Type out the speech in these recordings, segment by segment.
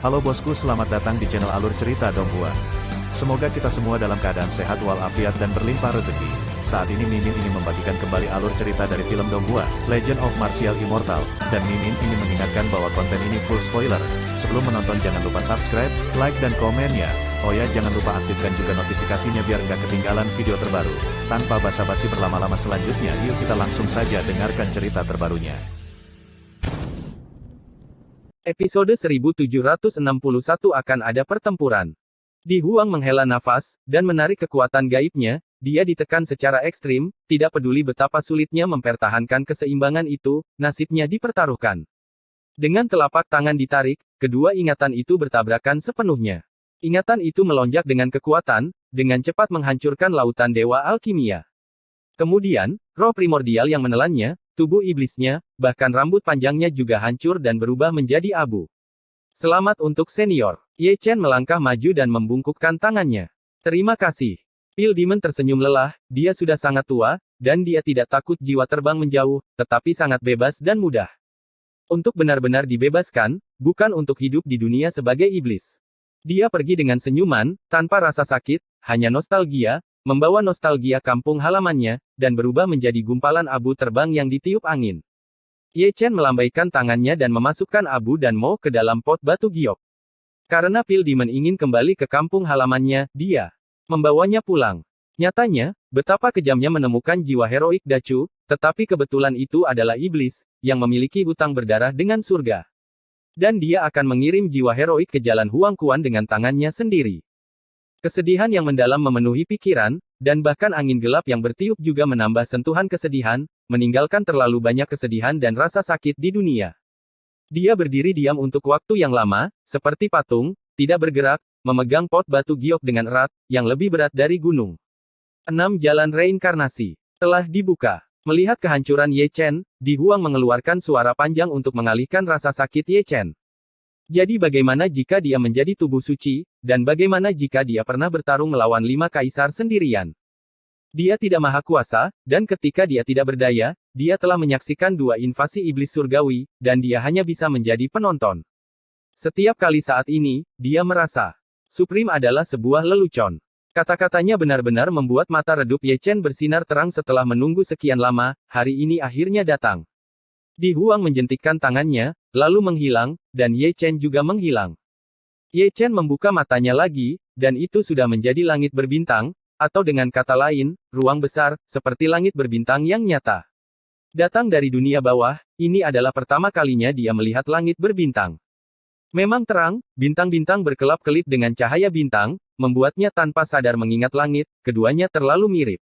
Halo bosku, selamat datang di channel Alur Cerita Donghua. Semoga kita semua dalam keadaan sehat walafiat dan berlimpah rezeki. Saat ini Mimin ingin membagikan kembali alur cerita dari film Donghua, Legend of Martial Immortal, dan Mimin ingin mengingatkan bahwa konten ini full spoiler. Sebelum menonton jangan lupa subscribe, like dan komen ya. Oh ya, jangan lupa aktifkan juga notifikasinya biar nggak ketinggalan video terbaru. Tanpa basa-basi berlama-lama selanjutnya, yuk kita langsung saja dengarkan cerita terbarunya. Episode 1761 akan ada pertempuran. Di Huang menghela nafas, dan menarik kekuatan gaibnya, dia ditekan secara ekstrim, tidak peduli betapa sulitnya mempertahankan keseimbangan itu, nasibnya dipertaruhkan. Dengan telapak tangan ditarik, kedua ingatan itu bertabrakan sepenuhnya. Ingatan itu melonjak dengan kekuatan, dengan cepat menghancurkan lautan dewa alkimia. Kemudian, roh primordial yang menelannya, tubuh iblisnya, bahkan rambut panjangnya juga hancur dan berubah menjadi abu. Selamat untuk senior. Ye Chen melangkah maju dan membungkukkan tangannya. Terima kasih. Pil Demon tersenyum lelah, dia sudah sangat tua, dan dia tidak takut jiwa terbang menjauh, tetapi sangat bebas dan mudah. Untuk benar-benar dibebaskan, bukan untuk hidup di dunia sebagai iblis. Dia pergi dengan senyuman, tanpa rasa sakit, hanya nostalgia, membawa nostalgia kampung halamannya, dan berubah menjadi gumpalan abu terbang yang ditiup angin. Ye Chen melambaikan tangannya dan memasukkan abu dan mo ke dalam pot batu giok. Karena Pil Demon ingin kembali ke kampung halamannya, dia membawanya pulang. Nyatanya, betapa kejamnya menemukan jiwa heroik Dacu, tetapi kebetulan itu adalah iblis, yang memiliki hutang berdarah dengan surga. Dan dia akan mengirim jiwa heroik ke jalan Huang Kuan dengan tangannya sendiri. Kesedihan yang mendalam memenuhi pikiran, dan bahkan angin gelap yang bertiup juga menambah sentuhan kesedihan, meninggalkan terlalu banyak kesedihan dan rasa sakit di dunia. Dia berdiri diam untuk waktu yang lama, seperti patung, tidak bergerak, memegang pot batu giok dengan erat, yang lebih berat dari gunung. 6 jalan reinkarnasi telah dibuka. Melihat kehancuran Ye Chen, Di Huang mengeluarkan suara panjang untuk mengalihkan rasa sakit Ye Chen. Jadi bagaimana jika dia menjadi tubuh suci, dan bagaimana jika dia pernah bertarung melawan 5 kaisar sendirian? Dia tidak maha kuasa, dan ketika dia tidak berdaya, dia telah menyaksikan 2 invasi iblis surgawi, dan dia hanya bisa menjadi penonton. Setiap kali saat ini, dia merasa Supreme adalah sebuah lelucon. Kata-katanya benar-benar membuat mata redup Ye Chen bersinar terang setelah menunggu sekian lama, hari ini akhirnya datang. Di Huang menjentikkan tangannya, lalu menghilang, dan Ye Chen juga menghilang. Ye Chen membuka matanya lagi, dan itu sudah menjadi langit berbintang, atau dengan kata lain, ruang besar, seperti langit berbintang yang nyata. Datang dari dunia bawah, ini adalah pertama kalinya dia melihat langit berbintang. Memang terang, bintang-bintang berkelap-kelip dengan cahaya bintang, membuatnya tanpa sadar mengingat langit, keduanya terlalu mirip.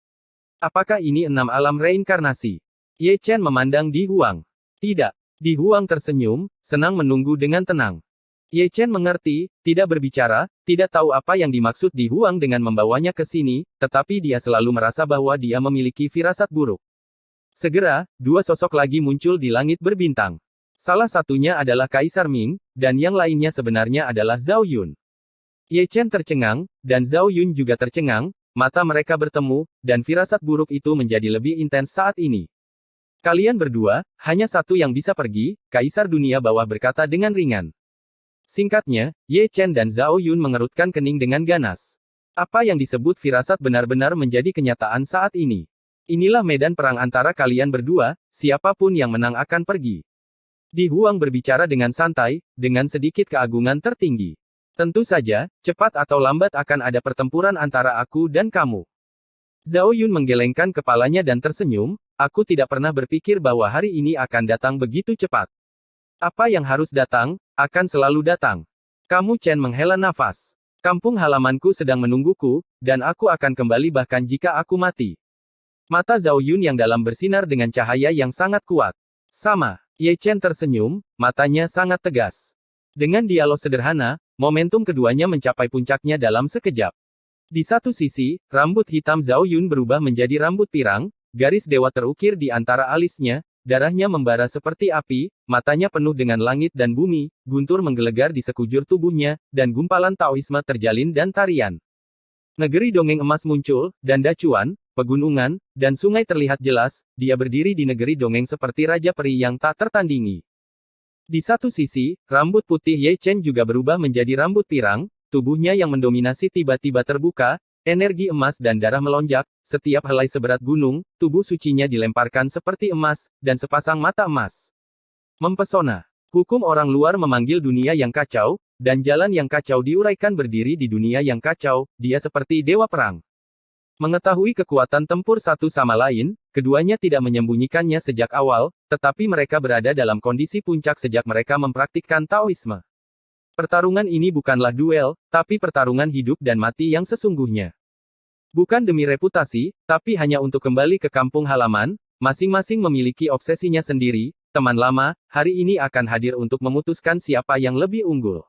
Apakah ini 6 alam reinkarnasi? Ye Chen memandang Di Huang. Tidak. Di Huang tersenyum, senang menunggu dengan tenang. Ye Chen mengerti, tidak berbicara, tidak tahu apa yang dimaksud Di Huang dengan membawanya ke sini, tetapi dia selalu merasa bahwa dia memiliki firasat buruk. Segera, 2 sosok lagi muncul di langit berbintang. Salah satunya adalah Kaisar Ming, dan yang lainnya sebenarnya adalah Zhao Yun. Ye Chen tercengang, dan Zhao Yun juga tercengang, mata mereka bertemu, dan firasat buruk itu menjadi lebih intens saat ini. Kalian berdua, hanya satu yang bisa pergi, Kaisar Dunia Bawah berkata dengan ringan. Singkatnya, Ye Chen dan Zhao Yun mengerutkan kening dengan ganas. Apa yang disebut firasat benar-benar menjadi kenyataan saat ini. Inilah medan perang antara kalian berdua, siapapun yang menang akan pergi. Di Huang berbicara dengan santai, dengan sedikit keagungan tertinggi. Tentu saja, cepat atau lambat akan ada pertempuran antara aku dan kamu. Zhao Yun menggelengkan kepalanya dan tersenyum. Aku tidak pernah berpikir bahwa hari ini akan datang begitu cepat. Apa yang harus datang, akan selalu datang. Kamu Chen menghela nafas. Kampung halamanku sedang menungguku, dan aku akan kembali bahkan jika aku mati. Mata Zhao Yun yang dalam bersinar dengan cahaya yang sangat kuat. Sama. Ye Chen tersenyum, matanya sangat tegas. Dengan dialog sederhana, momentum keduanya mencapai puncaknya dalam sekejap. Di satu sisi, rambut hitam Zhao Yun berubah menjadi rambut pirang, garis dewa terukir di antara alisnya, darahnya membara seperti api, matanya penuh dengan langit dan bumi, guntur menggelegar di sekujur tubuhnya, dan gumpalan Taoisme terjalin dan tarian. Negeri dongeng emas muncul, dan dacuan, pegunungan, dan sungai terlihat jelas, dia berdiri di negeri dongeng seperti raja peri yang tak tertandingi. Di satu sisi, rambut putih Ye Chen juga berubah menjadi rambut pirang, tubuhnya yang mendominasi tiba-tiba terbuka, energi emas dan darah melonjak, setiap helai seberat gunung, tubuh sucinya dilemparkan seperti emas, dan sepasang mata emas. Mempesona. Hukum orang luar memanggil dunia yang kacau, dan jalan yang kacau diuraikan berdiri di dunia yang kacau, dia seperti dewa perang. Mengetahui kekuatan tempur satu sama lain, keduanya tidak menyembunyikannya sejak awal, tetapi mereka berada dalam kondisi puncak sejak mereka mempraktikkan Taoisme. Pertarungan ini bukanlah duel, tapi pertarungan hidup dan mati yang sesungguhnya. Bukan demi reputasi, tapi hanya untuk kembali ke kampung halaman, masing-masing memiliki obsesinya sendiri, teman lama, hari ini akan hadir untuk memutuskan siapa yang lebih unggul.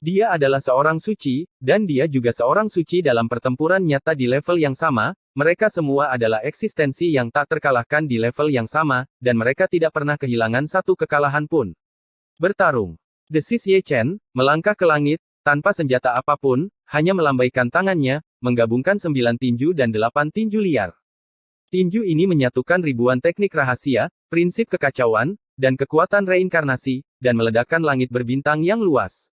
Dia adalah seorang suci, dan dia juga seorang suci dalam pertempuran nyata di level yang sama, mereka semua adalah eksistensi yang tak terkalahkan di level yang sama, dan mereka tidak pernah kehilangan satu kekalahan pun. Bertarung. Desis Ye Chen, melangkah ke langit, tanpa senjata apapun, hanya melambaikan tangannya, menggabungkan 9 tinju dan 8 tinju liar. Tinju ini menyatukan ribuan teknik rahasia, prinsip kekacauan, dan kekuatan reinkarnasi, dan meledakkan langit berbintang yang luas.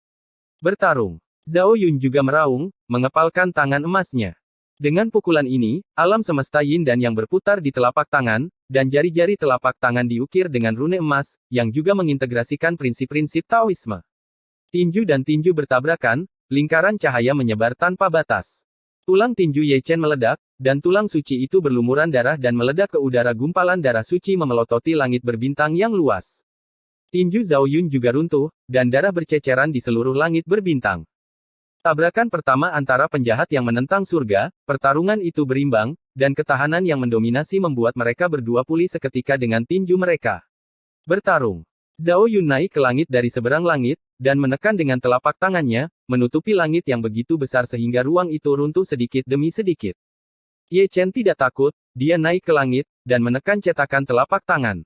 Bertarung. Zhao Yun juga meraung, mengepalkan tangan emasnya. Dengan pukulan ini, alam semesta yin dan yang berputar di telapak tangan, dan jari-jari telapak tangan diukir dengan rune emas, yang juga mengintegrasikan prinsip-prinsip Taoisme. Tinju dan tinju bertabrakan, lingkaran cahaya menyebar tanpa batas. Tulang tinju Ye Chen meledak, dan tulang suci itu berlumuran darah dan meledak ke udara. Gumpalan darah suci memelototi langit berbintang yang luas. Tinju Zhao Yun juga runtuh, dan darah berceceran di seluruh langit berbintang. Tabrakan pertama antara penjahat yang menentang surga, pertarungan itu berimbang, dan ketahanan yang mendominasi membuat mereka berdua pulih seketika dengan tinju mereka. Bertarung. Zhao Yun naik ke langit dari seberang langit, dan menekan dengan telapak tangannya, menutupi langit yang begitu besar sehingga ruang itu runtuh sedikit demi sedikit. Ye Chen tidak takut, dia naik ke langit, dan menekan cetakan telapak tangan.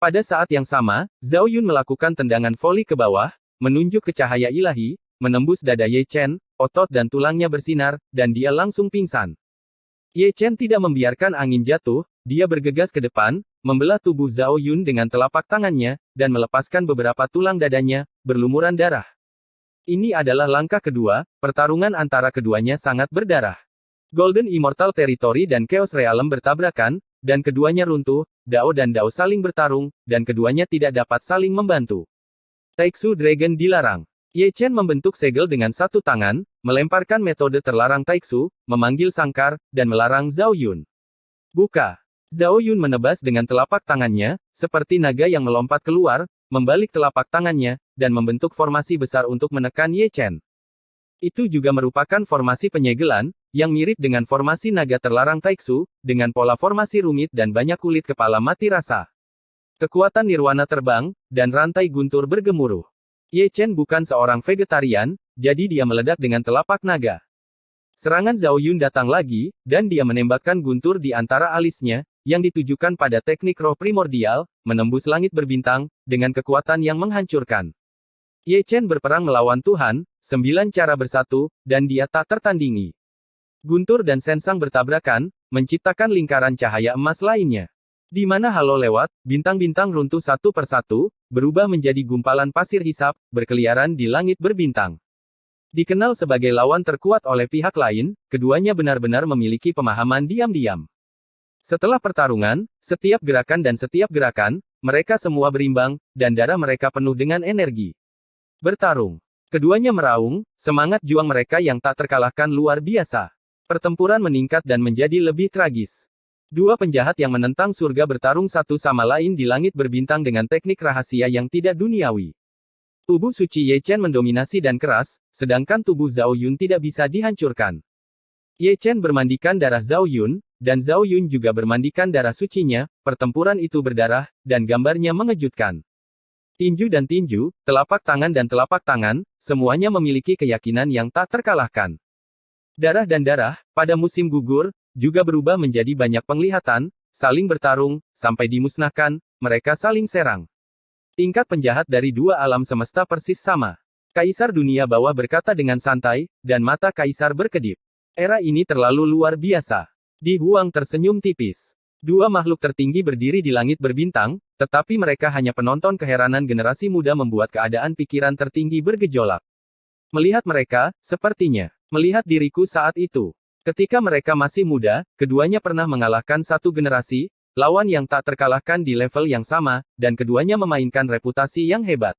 Pada saat yang sama, Zhao Yun melakukan tendangan voli ke bawah, menunjuk ke cahaya ilahi, menembus dada Ye Chen, otot dan tulangnya bersinar, dan dia langsung pingsan. Ye Chen tidak membiarkan angin jatuh, dia bergegas ke depan, membelah tubuh Zhao Yun dengan telapak tangannya, dan melepaskan beberapa tulang dadanya, berlumuran darah. Ini adalah langkah kedua, pertarungan antara keduanya sangat berdarah. Golden Immortal Territory dan Chaos Realm bertabrakan, dan keduanya runtuh, Dao dan Dao saling bertarung, dan keduanya tidak dapat saling membantu. Taiksu Dragon dilarang. Ye Chen membentuk segel dengan satu tangan, melemparkan metode terlarang Taiksu, memanggil sangkar, dan melarang Zhao Yun. Buka. Zhao Yun menebas dengan telapak tangannya, seperti naga yang melompat keluar, membalik telapak tangannya, dan membentuk formasi besar untuk menekan Ye Chen. Itu juga merupakan formasi penyegelan, yang mirip dengan formasi naga terlarang Taiksu, dengan pola formasi rumit dan banyak kulit kepala mati rasa. Kekuatan nirwana terbang, dan rantai guntur bergemuruh. Ye Chen bukan seorang vegetarian, jadi dia meledak dengan telapak naga. Serangan Zhao Yun datang lagi, dan dia menembakkan guntur di antara alisnya, yang ditujukan pada teknik roh primordial, menembus langit berbintang, dengan kekuatan yang menghancurkan. Ye Chen berperang melawan Tuhan, 9 cara bersatu, dan dia tak tertandingi. Guntur dan Sensang bertabrakan, menciptakan lingkaran cahaya emas lainnya. Di mana halo lewat, bintang-bintang runtuh satu persatu, berubah menjadi gumpalan pasir hisap, berkeliaran di langit berbintang. Dikenal sebagai lawan terkuat oleh pihak lain, keduanya benar-benar memiliki pemahaman diam-diam. Setelah pertarungan, setiap gerakan dan setiap gerakan, mereka semua berimbang, dan darah mereka penuh dengan energi. Bertarung. Keduanya meraung, semangat juang mereka yang tak terkalahkan luar biasa. Pertempuran meningkat dan menjadi lebih tragis. Dua penjahat yang menentang surga bertarung satu sama lain di langit berbintang dengan teknik rahasia yang tidak duniawi. Tubuh suci Ye Chen mendominasi dan keras, sedangkan tubuh Zhao Yun tidak bisa dihancurkan. Ye Chen bermandikan darah Zhao Yun, dan Zhao Yun juga bermandikan darah sucinya, pertempuran itu berdarah, dan gambarnya mengejutkan. Tinju dan tinju, telapak tangan, semuanya memiliki keyakinan yang tak terkalahkan. Darah dan darah, pada musim gugur, juga berubah menjadi banyak penglihatan, saling bertarung, sampai dimusnahkan, mereka saling serang. Tingkat penjahat dari dua alam semesta persis sama. Kaisar dunia bawah berkata dengan santai, dan mata Kaisar berkedip. Era ini terlalu luar biasa. Di Huang tersenyum tipis. Dua makhluk tertinggi berdiri di langit berbintang, tetapi mereka hanya penonton. Keheranan generasi muda membuat keadaan pikiran tertinggi bergejolak. Melihat mereka, sepertinya melihat diriku saat itu. Ketika mereka masih muda, keduanya pernah mengalahkan satu generasi, lawan yang tak terkalahkan di level yang sama, dan keduanya memainkan reputasi yang hebat.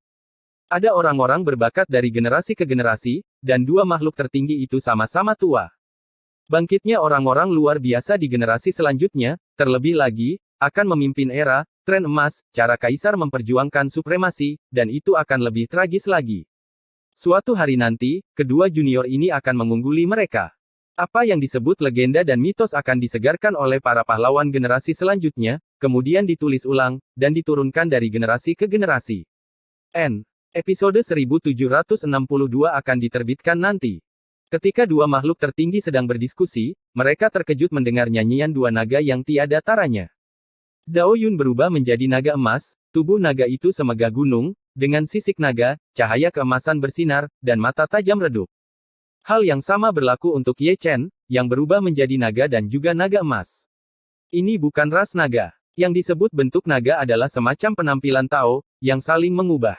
Ada orang-orang berbakat dari generasi ke generasi, dan dua makhluk tertinggi itu sama-sama tua. Bangkitnya orang-orang luar biasa di generasi selanjutnya, terlebih lagi, akan memimpin era tren emas. Cara kaisar memperjuangkan supremasi, dan itu akan lebih tragis lagi. Suatu hari nanti, kedua junior ini akan mengungguli mereka. Apa yang disebut legenda dan mitos akan disegarkan oleh para pahlawan generasi selanjutnya, kemudian ditulis ulang, dan diturunkan dari generasi ke generasi. Episode 1762 akan diterbitkan nanti. Ketika dua makhluk tertinggi sedang berdiskusi, mereka terkejut mendengar nyanyian dua naga yang tiada taranya. Zhao Yun berubah menjadi naga emas, tubuh naga itu semegah gunung, dengan sisik naga, cahaya keemasan bersinar, dan mata tajam redup. Hal yang sama berlaku untuk Ye Chen, yang berubah menjadi naga dan juga naga emas. Ini bukan ras naga. Yang disebut bentuk naga adalah semacam penampilan Tao, yang saling mengubah.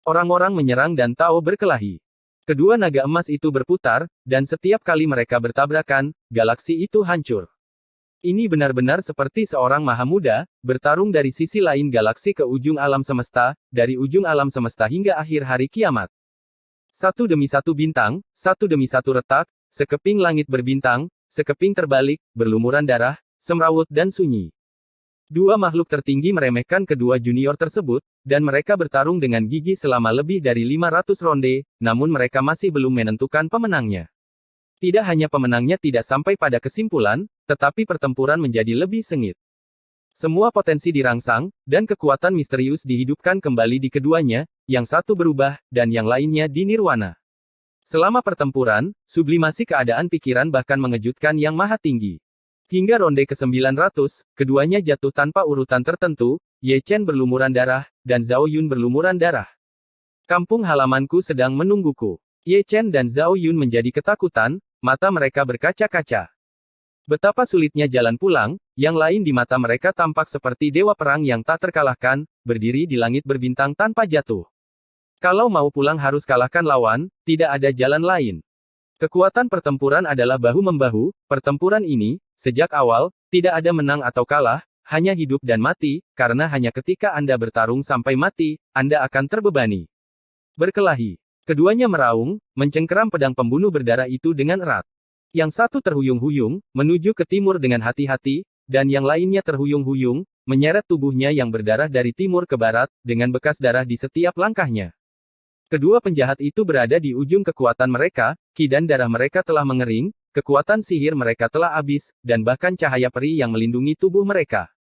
Orang-orang menyerang dan Tao berkelahi. Kedua naga emas itu berputar, dan setiap kali mereka bertabrakan, galaksi itu hancur. Ini benar-benar seperti seorang maha muda, bertarung dari sisi lain galaksi ke ujung alam semesta, dari ujung alam semesta hingga akhir hari kiamat. Satu demi satu bintang, satu demi satu retak, sekeping langit berbintang, sekeping terbalik, berlumuran darah, semrawut dan sunyi. Dua makhluk tertinggi meremehkan kedua junior tersebut, dan mereka bertarung dengan gigi selama lebih dari 500 ronde, namun mereka masih belum menentukan pemenangnya. Tidak hanya pemenangnya tidak sampai pada kesimpulan, tetapi pertempuran menjadi lebih sengit. Semua potensi dirangsang, dan kekuatan misterius dihidupkan kembali di keduanya, yang satu berubah, dan yang lainnya di nirwana. Selama pertempuran, sublimasi keadaan pikiran bahkan mengejutkan yang maha tinggi. Hingga ronde ke-900, keduanya jatuh tanpa urutan tertentu, Ye Chen berlumuran darah, dan Zhao Yun berlumuran darah. Kampung halamanku sedang menungguku. Ye Chen dan Zhao Yun menjadi ketakutan, mata mereka berkaca-kaca. Betapa sulitnya jalan pulang, yang lain di mata mereka tampak seperti dewa perang yang tak terkalahkan, berdiri di langit berbintang tanpa jatuh. Kalau mau pulang harus kalahkan lawan, tidak ada jalan lain. Kekuatan pertempuran adalah bahu-membahu, pertempuran ini, sejak awal, tidak ada menang atau kalah, hanya hidup dan mati, karena hanya ketika Anda bertarung sampai mati, Anda akan terbebani. Berkelahi. Keduanya meraung, mencengkeram pedang pembunuh berdarah itu dengan erat. Yang satu terhuyung-huyung, menuju ke timur dengan hati-hati, dan yang lainnya terhuyung-huyung, menyeret tubuhnya yang berdarah dari timur ke barat, dengan bekas darah di setiap langkahnya. Kedua penjahat itu berada di ujung kekuatan mereka, ki dan darah mereka telah mengering, kekuatan sihir mereka telah habis, dan bahkan cahaya peri yang melindungi tubuh mereka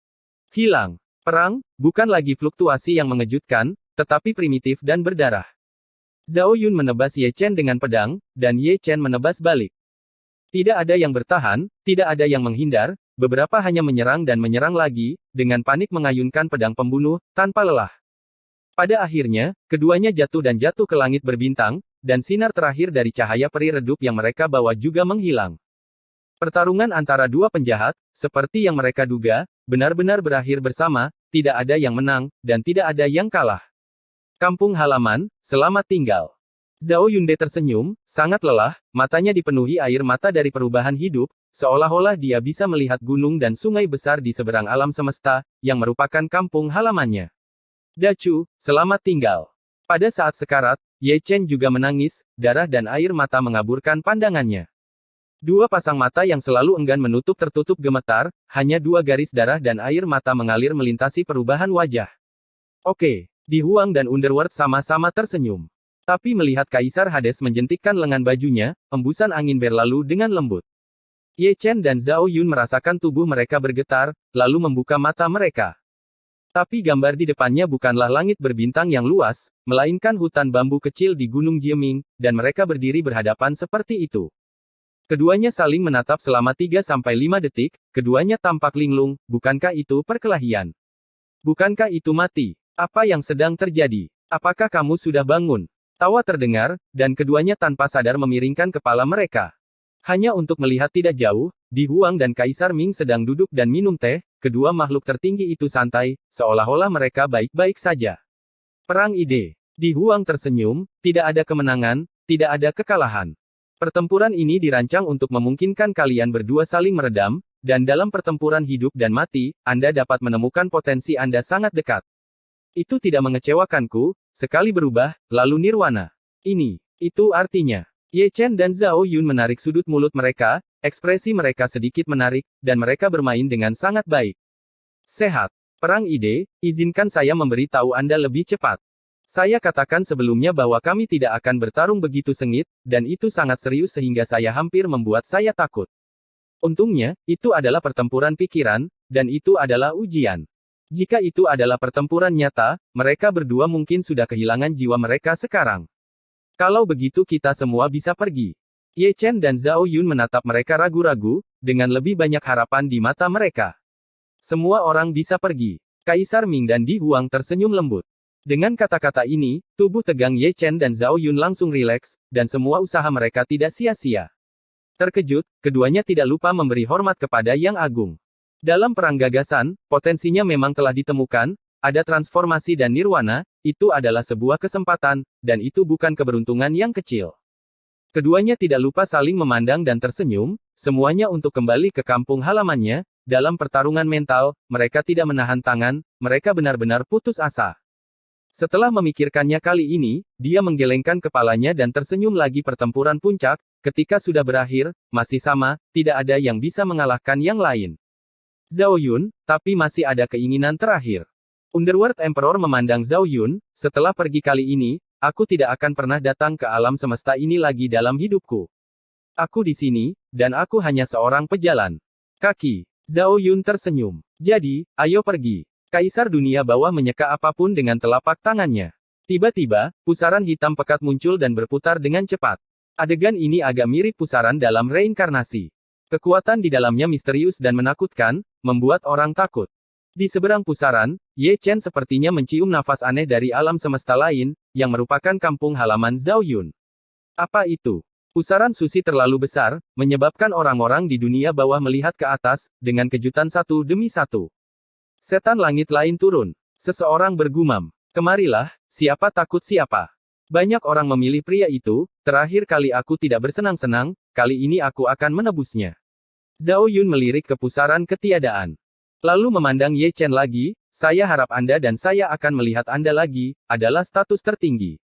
hilang. Perang, bukan lagi fluktuasi yang mengejutkan, tetapi primitif dan berdarah. Zhao Yun menebas Ye Chen dengan pedang, dan Ye Chen menebas balik. Tidak ada yang bertahan, tidak ada yang menghindar, beberapa hanya menyerang dan menyerang lagi, dengan panik mengayunkan pedang pembunuh, tanpa lelah. Pada akhirnya, keduanya jatuh dan jatuh ke langit berbintang, dan sinar terakhir dari cahaya peri redup yang mereka bawa juga menghilang. Pertarungan antara dua penjahat, seperti yang mereka duga, benar-benar berakhir bersama, tidak ada yang menang, dan tidak ada yang kalah. Kampung halaman, selamat tinggal. Zhao Yunde tersenyum, sangat lelah, matanya dipenuhi air mata dari perubahan hidup, seolah-olah dia bisa melihat gunung dan sungai besar di seberang alam semesta, yang merupakan kampung halamannya. Dacu, selamat tinggal. Pada saat sekarat, Ye Chen juga menangis, darah dan air mata mengaburkan pandangannya. Dua pasang mata yang selalu enggan menutup tertutup gemetar, hanya dua garis darah dan air mata mengalir melintasi perubahan wajah. Oke, Di Huang dan Underworld sama-sama tersenyum. Tapi melihat Kaisar Hades menjentikkan lengan bajunya, embusan angin berlalu dengan lembut. Ye Chen dan Zhao Yun merasakan tubuh mereka bergetar, lalu membuka mata mereka. Tapi gambar di depannya bukanlah langit berbintang yang luas, melainkan hutan bambu kecil di Gunung Jieming, dan mereka berdiri berhadapan seperti itu. Keduanya saling menatap selama 3-5 detik, keduanya tampak linglung, bukankah itu perkelahian? Bukankah itu mati? Apa yang sedang terjadi? Apakah kamu sudah bangun? Tawa terdengar, dan keduanya tanpa sadar memiringkan kepala mereka. Hanya untuk melihat tidak jauh, Di Huang dan Kaisar Ming sedang duduk dan minum teh, kedua makhluk tertinggi itu santai, seolah-olah mereka baik-baik saja. Perang ide. Di Huang tersenyum, tidak ada kemenangan, tidak ada kekalahan. Pertempuran ini dirancang untuk memungkinkan kalian berdua saling meredam, dan dalam pertempuran hidup dan mati, Anda dapat menemukan potensi Anda sangat dekat. Itu tidak mengecewakanku, sekali berubah, lalu nirwana. Itu artinya. Ye Chen dan Zhao Yun menarik sudut mulut mereka, ekspresi mereka sedikit menarik, dan mereka bermain dengan sangat baik. Sehat. Perang ide, izinkan saya memberi tahu Anda lebih cepat. Saya katakan sebelumnya bahwa kami tidak akan bertarung begitu sengit, dan itu sangat serius sehingga saya hampir membuat saya takut. Untungnya, itu adalah pertempuran pikiran, dan itu adalah ujian. Jika itu adalah pertempuran nyata, mereka berdua mungkin sudah kehilangan jiwa mereka sekarang. Kalau begitu kita semua bisa pergi. Ye Chen dan Zhao Yun menatap mereka ragu-ragu, dengan lebih banyak harapan di mata mereka. Semua orang bisa pergi. Kaisar Ming dan Di Huang tersenyum lembut. Dengan kata-kata ini, tubuh tegang Ye Chen dan Zhao Yun langsung rileks, dan semua usaha mereka tidak sia-sia. Terkejut, keduanya tidak lupa memberi hormat kepada Yang Agung. Dalam perang gagasan, potensinya memang telah ditemukan, ada transformasi dan nirwana, itu adalah sebuah kesempatan, dan itu bukan keberuntungan yang kecil. Keduanya tidak lupa saling memandang dan tersenyum, semuanya untuk kembali ke kampung halamannya. Dalam pertarungan mental, mereka tidak menahan tangan, mereka benar-benar putus asa. Setelah memikirkannya kali ini, dia menggelengkan kepalanya dan tersenyum lagi. Pertempuran puncak, ketika sudah berakhir, masih sama, tidak ada yang bisa mengalahkan yang lain. Zhao Yun, tapi masih ada keinginan terakhir. Underworld Emperor memandang Zhao Yun, setelah pergi kali ini, aku tidak akan pernah datang ke alam semesta ini lagi dalam hidupku. Aku di sini, dan aku hanya seorang pejalan kaki. Zhao Yun tersenyum. Jadi, ayo pergi. Kaisar dunia bawah menyeka apapun dengan telapak tangannya. Tiba-tiba, pusaran hitam pekat muncul dan berputar dengan cepat. Adegan ini agak mirip pusaran dalam reinkarnasi. Kekuatan di dalamnya misterius dan menakutkan, membuat orang takut. Di seberang pusaran, Ye Chen sepertinya mencium nafas aneh dari alam semesta lain, yang merupakan kampung halaman Zhao Yun. Apa itu? Pusaran sushi terlalu besar, menyebabkan orang-orang di dunia bawah melihat ke atas, dengan kejutan satu demi satu. Setan langit lain turun. Seseorang bergumam. Kemarilah, siapa takut siapa. Banyak orang memilih pria itu, terakhir kali aku tidak bersenang-senang, kali ini aku akan menebusnya. Zhao Yun melirik ke pusaran ketiadaan. Lalu memandang Ye Chen lagi, saya harap Anda dan saya akan melihat Anda lagi, adalah status tertinggi.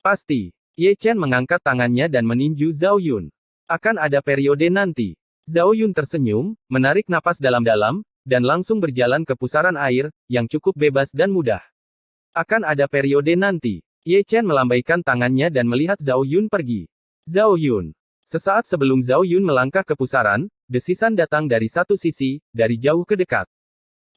Pasti. Ye Chen mengangkat tangannya dan meninju Zhao Yun. Akan ada periode nanti. Zhao Yun tersenyum, menarik napas dalam-dalam, dan langsung berjalan ke pusaran air, yang cukup bebas dan mudah. Akan ada periode nanti. Ye Chen melambaikan tangannya dan melihat Zhao Yun pergi. Zhao Yun. Sesaat sebelum Zhao Yun melangkah ke pusaran, desisan datang dari satu sisi, dari jauh ke dekat.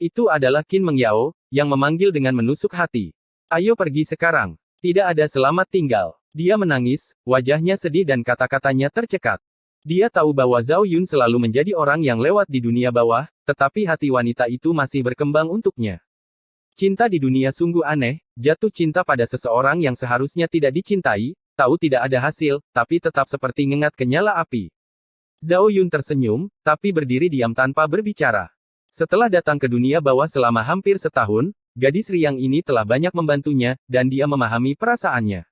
Itu adalah Qin Mengyao, yang memanggil dengan menusuk hati. Ayo pergi sekarang. Tidak ada selamat tinggal. Dia menangis, wajahnya sedih dan kata-katanya tercekat. Dia tahu bahwa Zhao Yun selalu menjadi orang yang lewat di dunia bawah, tetapi hati wanita itu masih berkembang untuknya. Cinta di dunia sungguh aneh, jatuh cinta pada seseorang yang seharusnya tidak dicintai, tahu tidak ada hasil, tapi tetap seperti ngengat ke nyala api. Zhao Yun tersenyum, tapi berdiri diam tanpa berbicara. Setelah datang ke dunia bawah selama hampir setahun, gadis riang ini telah banyak membantunya, dan dia memahami perasaannya.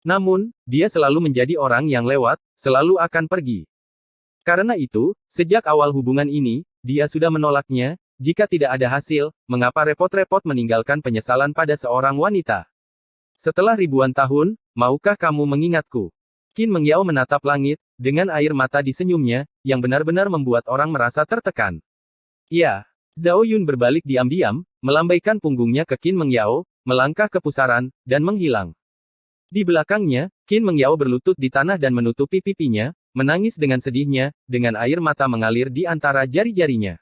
Namun, dia selalu menjadi orang yang lewat, selalu akan pergi. Karena itu, sejak awal hubungan ini, dia sudah menolaknya. Jika tidak ada hasil, mengapa repot-repot meninggalkan penyesalan pada seorang wanita? Setelah ribuan tahun, maukah kamu mengingatku? Qin Mengyao menatap langit, dengan air mata di senyumnya, yang benar-benar membuat orang merasa tertekan. Ya. Zhao Yun berbalik diam-diam, melambaikan punggungnya ke Qin Mengyao, melangkah ke pusaran, dan menghilang. Di belakangnya, Qin Mengyao berlutut di tanah dan menutupi pipinya, menangis dengan sedihnya, dengan air mata mengalir di antara jari-jarinya.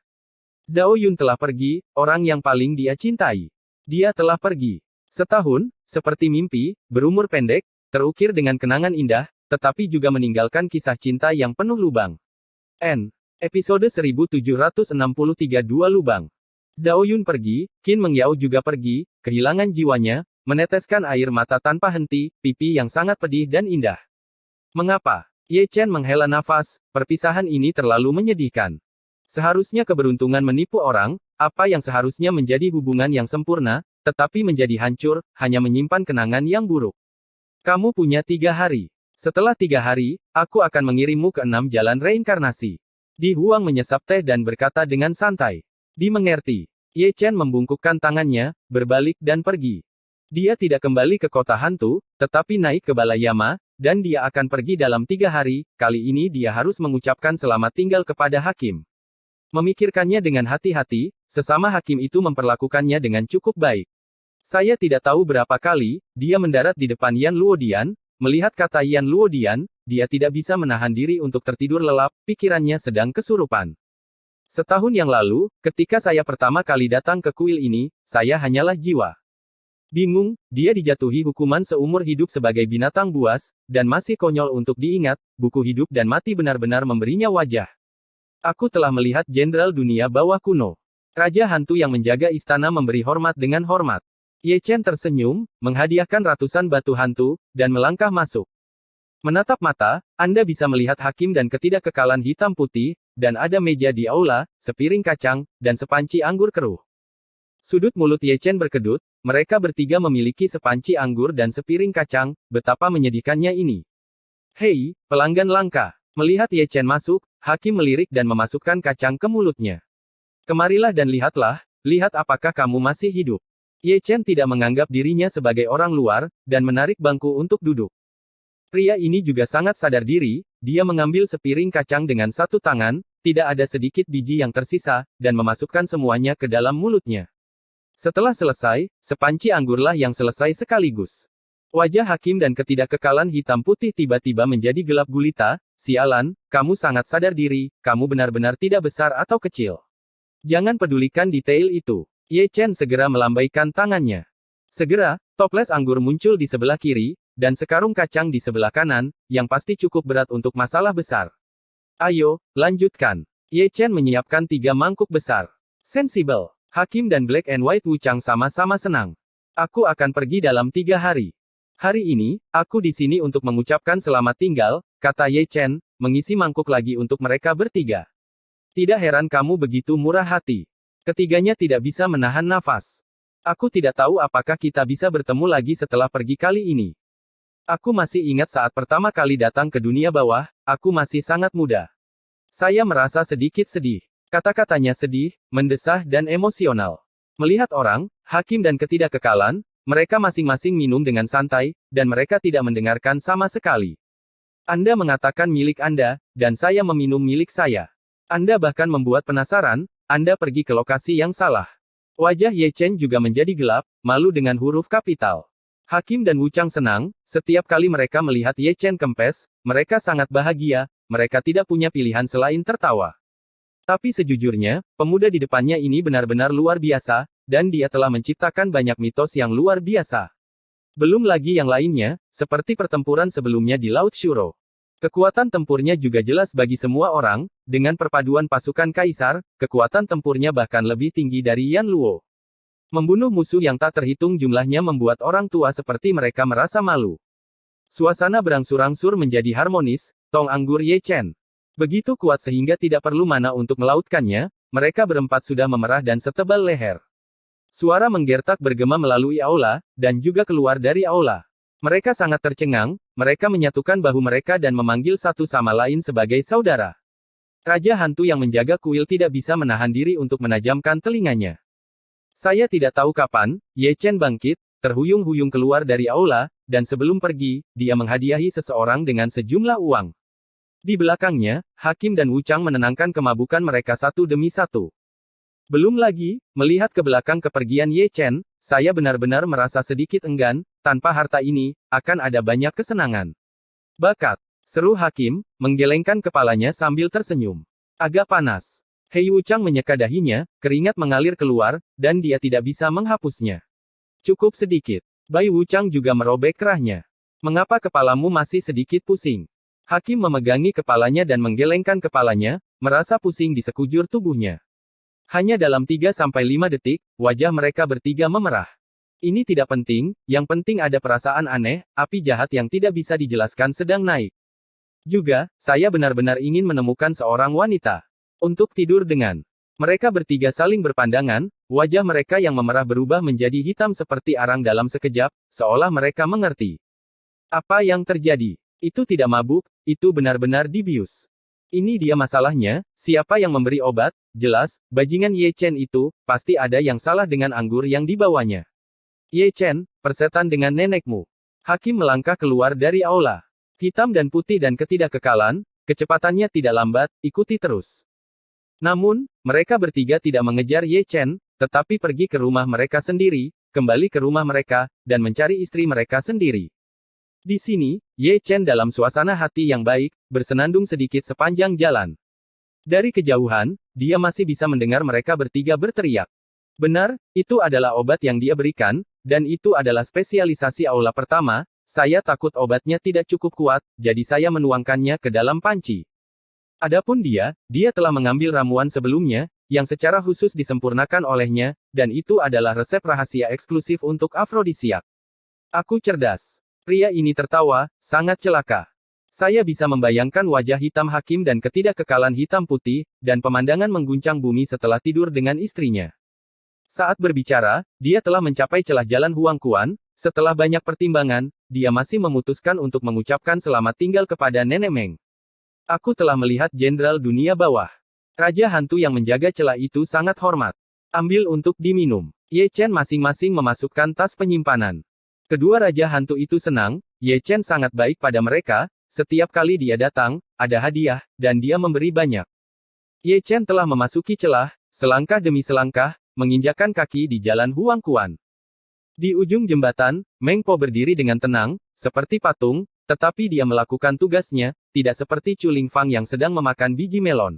Zhao Yun telah pergi, orang yang paling dia cintai. Dia telah pergi. Setahun, seperti mimpi, berumur pendek, terukir dengan kenangan indah, tetapi juga meninggalkan kisah cinta yang penuh lubang. Episode 1763 Dua Lubang. Zhao Yun pergi, Qin Mengyao juga pergi, kehilangan jiwanya, meneteskan air mata tanpa henti, pipi yang sangat pedih dan indah. Mengapa? Ye Chen menghela nafas, perpisahan ini terlalu menyedihkan. Seharusnya keberuntungan menipu orang, apa yang seharusnya menjadi hubungan yang sempurna, tetapi menjadi hancur, hanya menyimpan kenangan yang buruk. Kamu punya 3 hari. Setelah 3 hari, aku akan mengirimmu ke 6 jalan reinkarnasi. Di Huang menyesap teh dan berkata dengan santai. Dimengerti. Ye Chen membungkukkan tangannya, berbalik dan pergi. Dia tidak kembali ke kota hantu, tetapi naik ke balai Yama, dan dia akan pergi dalam 3 hari, kali ini dia harus mengucapkan selamat tinggal kepada hakim. Memikirkannya dengan hati-hati, sesama hakim itu memperlakukannya dengan cukup baik. Saya tidak tahu berapa kali, dia mendarat di depan Yan Luodian, melihat kata Yan Luodian, dia tidak bisa menahan diri untuk tertidur lelap, pikirannya sedang kesurupan. Setahun yang lalu, ketika saya pertama kali datang ke kuil ini, saya hanyalah jiwa. Bingung, dia dijatuhi hukuman seumur hidup sebagai binatang buas, dan masih konyol untuk diingat, buku hidup dan mati benar-benar memberinya wajah. Aku telah melihat jenderal dunia bawah kuno. Raja hantu yang menjaga istana memberi hormat dengan hormat. Ye Chen tersenyum, menghadiahkan ratusan batu hantu, dan melangkah masuk. Menatap mata, Anda bisa melihat hakim dan ketidakkekalan hitam putih, dan ada meja di aula, sepiring kacang, dan sepanci anggur keruh. Sudut mulut Ye Chen berkedut, mereka bertiga memiliki sepanci anggur dan sepiring kacang, betapa menyedihkannya ini. Hei, pelanggan langka. Melihat Ye Chen masuk, hakim melirik dan memasukkan kacang ke mulutnya. Kemarilah dan lihatlah, lihat apakah kamu masih hidup. Ye Chen tidak menganggap dirinya sebagai orang luar, dan menarik bangku untuk duduk. Pria ini juga sangat sadar diri, dia mengambil sepiring kacang dengan satu tangan, tidak ada sedikit biji yang tersisa, dan memasukkan semuanya ke dalam mulutnya. Setelah selesai, sepanci anggurlah yang selesai sekaligus. Wajah hakim dan ketidakkekalan hitam putih tiba-tiba menjadi gelap gulita. Sialan, kamu sangat sadar diri, kamu benar-benar tidak besar atau kecil. Jangan pedulikan detail itu. Ye Chen segera melambaikan tangannya. Segera, toples anggur muncul di sebelah kiri, dan sekarung kacang di sebelah kanan, yang pasti cukup berat untuk masalah besar. Ayo, lanjutkan. Ye Chen menyiapkan 3 mangkuk besar. Sensible. Hakim dan Black and White Wuchang sama-sama senang. Aku akan pergi dalam 3 hari. Hari ini, aku di sini untuk mengucapkan selamat tinggal, kata Ye Chen, mengisi mangkuk lagi untuk mereka bertiga. Tidak heran kamu begitu murah hati. Ketiganya tidak bisa menahan nafas. Aku tidak tahu apakah kita bisa bertemu lagi setelah pergi kali ini. Aku masih ingat saat pertama kali datang ke dunia bawah, aku masih sangat muda. Saya merasa sedikit sedih. Kata-katanya sedih, mendesah dan emosional. Melihat orang, hakim dan ketidakkekalan, mereka masing-masing minum dengan santai, dan mereka tidak mendengarkan sama sekali. Anda mengatakan milik Anda, dan saya meminum milik saya. Anda bahkan membuat penasaran, Anda pergi ke lokasi yang salah. Wajah Ye Chen juga menjadi gelap, malu dengan huruf kapital. Hakim dan Wuchang senang, setiap kali mereka melihat Ye Chen kempes, mereka sangat bahagia, mereka tidak punya pilihan selain tertawa. Tapi sejujurnya, pemuda di depannya ini benar-benar luar biasa, dan dia telah menciptakan banyak mitos yang luar biasa. Belum lagi yang lainnya, seperti pertempuran sebelumnya di Laut Shuro. Kekuatan tempurnya juga jelas bagi semua orang, dengan perpaduan pasukan kaisar, kekuatan tempurnya bahkan lebih tinggi dari Yan Luo. Membunuh musuh yang tak terhitung jumlahnya membuat orang tua seperti mereka merasa malu. Suasana berangsur-angsur menjadi harmonis, tong anggur Ye Chen begitu kuat sehingga tidak perlu mana untuk melautkannya, mereka berempat sudah memerah dan setebal leher. Suara menggertak bergema melalui aula, dan juga keluar dari aula. Mereka sangat tercengang, mereka menyatukan bahu mereka dan memanggil satu sama lain sebagai saudara. Raja hantu yang menjaga kuil tidak bisa menahan diri untuk menajamkan telinganya. Saya tidak tahu kapan, Ye Chen bangkit, terhuyung-huyung keluar dari aula, dan sebelum pergi, dia menghadiahi seseorang dengan sejumlah uang. Di belakangnya, Hakim dan Wuchang menenangkan kemabukan mereka satu demi satu. Belum lagi, melihat ke belakang kepergian Ye Chen, saya benar-benar merasa sedikit enggan, tanpa harta ini, akan ada banyak kesenangan. Bakat, seru Hakim, menggelengkan kepalanya sambil tersenyum. Agak panas. Hei Wuchang menyeka dahinya, keringat mengalir keluar, dan dia tidak bisa menghapusnya. Cukup sedikit. Bai Wuchang juga merobek kerahnya. Mengapa kepalamu masih sedikit pusing? Hakim memegangi kepalanya dan menggelengkan kepalanya, merasa pusing di sekujur tubuhnya. Hanya dalam 3-5 detik, wajah mereka bertiga memerah. Ini tidak penting, yang penting ada perasaan aneh, api jahat yang tidak bisa dijelaskan sedang naik. Juga, saya benar-benar ingin menemukan seorang wanita. Untuk tidur dengan. Mereka bertiga saling berpandangan, wajah mereka yang memerah berubah menjadi hitam seperti arang dalam sekejap, seolah mereka mengerti. Apa yang terjadi? Itu tidak mabuk, itu benar-benar dibius. Ini dia masalahnya, siapa yang memberi obat? Jelas, bajingan Ye Chen itu, pasti ada yang salah dengan anggur yang dibawanya. Ye Chen, persetan dengan nenekmu. Hakim melangkah keluar dari aula. Hitam dan putih dan ketidakkekalan, kecepatannya tidak lambat, ikuti terus. Namun, mereka bertiga tidak mengejar Ye Chen, tetapi pergi ke rumah mereka sendiri, kembali ke rumah mereka, dan mencari istri mereka sendiri. Di sini, Ye Chen dalam suasana hati yang baik, bersenandung sedikit sepanjang jalan. Dari kejauhan, dia masih bisa mendengar mereka bertiga berteriak. Benar, itu adalah obat yang dia berikan, dan itu adalah spesialisasi aula pertama. Saya takut obatnya tidak cukup kuat, jadi saya menuangkannya ke dalam panci. Adapun dia telah mengambil ramuan sebelumnya, yang secara khusus disempurnakan olehnya, dan itu adalah resep rahasia eksklusif untuk afrodisiak. Aku cerdas. Pria ini tertawa, sangat celaka. Saya bisa membayangkan wajah hitam Hakim dan ketidakkekalan hitam putih, dan pemandangan mengguncang bumi setelah tidur dengan istrinya. Saat berbicara, dia telah mencapai celah jalan Huang Kuan. Setelah banyak pertimbangan, dia masih memutuskan untuk mengucapkan selamat tinggal kepada Nenek Meng. Aku telah melihat Jenderal Dunia Bawah. Raja hantu yang menjaga celah itu sangat hormat. Ambil untuk diminum. Ye Chen masing-masing memasukkan tas penyimpanan. Kedua raja hantu itu senang, Ye Chen sangat baik pada mereka, setiap kali dia datang, ada hadiah, dan dia memberi banyak. Ye Chen telah memasuki celah, selangkah demi selangkah, menginjakan kaki di jalan Huang Kuan. Di ujung jembatan, Meng Po berdiri dengan tenang, seperti patung, tetapi dia melakukan tugasnya, tidak seperti Chu Lingfang yang sedang memakan biji melon.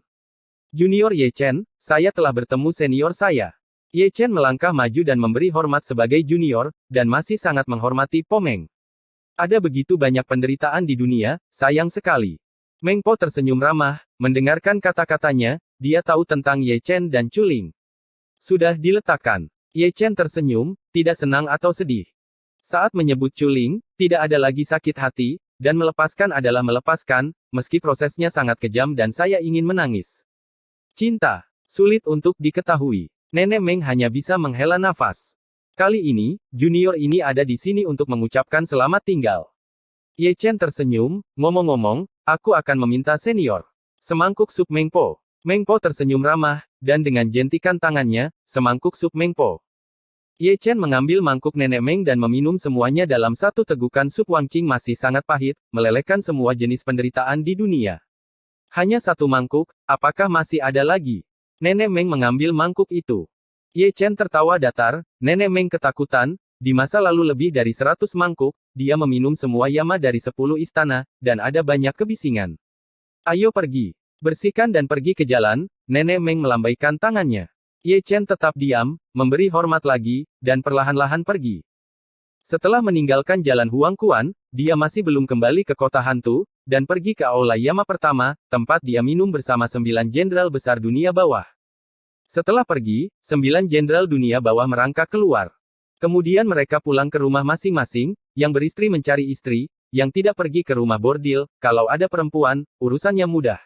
Junior Ye Chen, saya telah bertemu senior saya. Ye Chen melangkah maju dan memberi hormat sebagai junior, dan masih sangat menghormati Po Meng. Ada begitu banyak penderitaan di dunia, sayang sekali. Meng Po tersenyum ramah, mendengarkan kata-katanya, dia tahu tentang Ye Chen dan Chu Ling. Sudah diletakkan. Ye Chen tersenyum, tidak senang atau sedih. Saat menyebut Chu Ling, tidak ada lagi sakit hati, dan melepaskan adalah melepaskan, meski prosesnya sangat kejam dan saya ingin menangis. Cinta. Sulit untuk diketahui. Nenek Meng hanya bisa menghela nafas. Kali ini, junior ini ada di sini untuk mengucapkan selamat tinggal. Ye Chen tersenyum, ngomong-ngomong, aku akan meminta senior. Semangkuk sup Meng Po. Meng Po tersenyum ramah, dan dengan jentikan tangannya, semangkuk sup Meng Po. Ye Chen mengambil mangkuk Nenek Meng dan meminum semuanya dalam satu tegukan sup Wangqing masih sangat pahit, melelehkan semua jenis penderitaan di dunia. Hanya satu mangkuk, apakah masih ada lagi? Nenek Meng mengambil mangkuk itu. Ye Chen tertawa datar, Nenek Meng ketakutan, di masa lalu lebih dari 100 mangkuk, dia meminum semua yama dari 10 istana, dan ada banyak kebisingan. Ayo pergi. Bersihkan dan pergi ke jalan, Nenek Meng melambaikan tangannya. Ye Chen tetap diam, memberi hormat lagi, dan perlahan-lahan pergi. Setelah meninggalkan jalan Huang Kuan, dia masih belum kembali ke kota hantu, dan pergi ke aula Yama pertama, tempat dia minum bersama 9 jenderal besar dunia bawah. Setelah pergi, 9 jenderal dunia bawah merangkak keluar. Kemudian mereka pulang ke rumah masing-masing, yang beristri mencari istri, yang tidak pergi ke rumah bordil, kalau ada perempuan, urusannya mudah.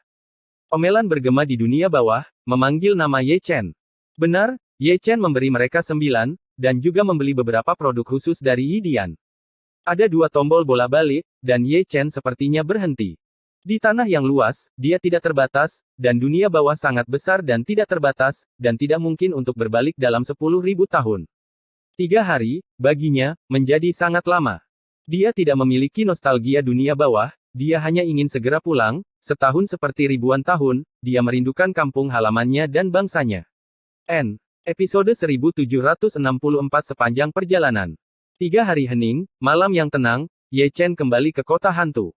Omelan bergema di dunia bawah, memanggil nama Ye Chen. Benar, Ye Chen memberi mereka 9, dan juga membeli beberapa produk khusus dari Yidian. Ada 2 tombol bola balik, dan Ye Chen sepertinya berhenti. Di tanah yang luas, dia tidak terbatas, dan dunia bawah sangat besar dan tidak terbatas, dan tidak mungkin untuk berbalik dalam 10.000 tahun. 3 hari, baginya, menjadi sangat lama. Dia tidak memiliki nostalgia dunia bawah, dia hanya ingin segera pulang, setahun seperti ribuan tahun, dia merindukan kampung halamannya dan bangsanya. Episode 1764 sepanjang perjalanan. 3 hari hening, malam yang tenang, Ye Chen kembali ke kota hantu.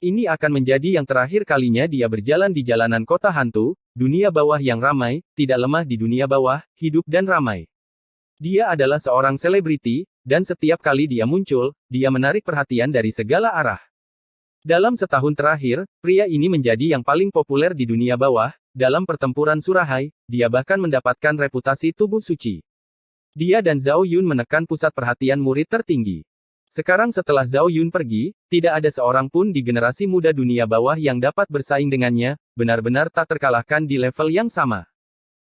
Ini akan menjadi yang terakhir kalinya dia berjalan di jalanan kota hantu, dunia bawah yang ramai, tidak lemah di dunia bawah, hidup dan ramai. Dia adalah seorang selebriti, dan setiap kali dia muncul, dia menarik perhatian dari segala arah. Dalam setahun terakhir, pria ini menjadi yang paling populer di dunia bawah. Dalam pertempuran Surahai, dia bahkan mendapatkan reputasi tubuh suci. Dia dan Zhao Yun menekan pusat perhatian murid tertinggi. Sekarang setelah Zhao Yun pergi, tidak ada seorang pun di generasi muda dunia bawah yang dapat bersaing dengannya, benar-benar tak terkalahkan di level yang sama.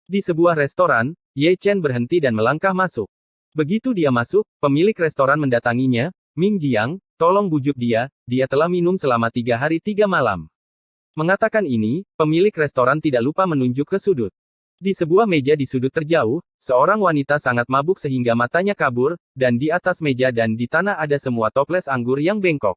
Di sebuah restoran, Ye Chen berhenti dan melangkah masuk. Begitu dia masuk, pemilik restoran mendatanginya, Ming Jiang, tolong bujuk dia telah minum selama 3 hari 3 malam. Mengatakan ini, pemilik restoran tidak lupa menunjuk ke sudut. Di sebuah meja di sudut terjauh, seorang wanita sangat mabuk sehingga matanya kabur, dan di atas meja dan di tanah ada semua toples anggur yang bengkok.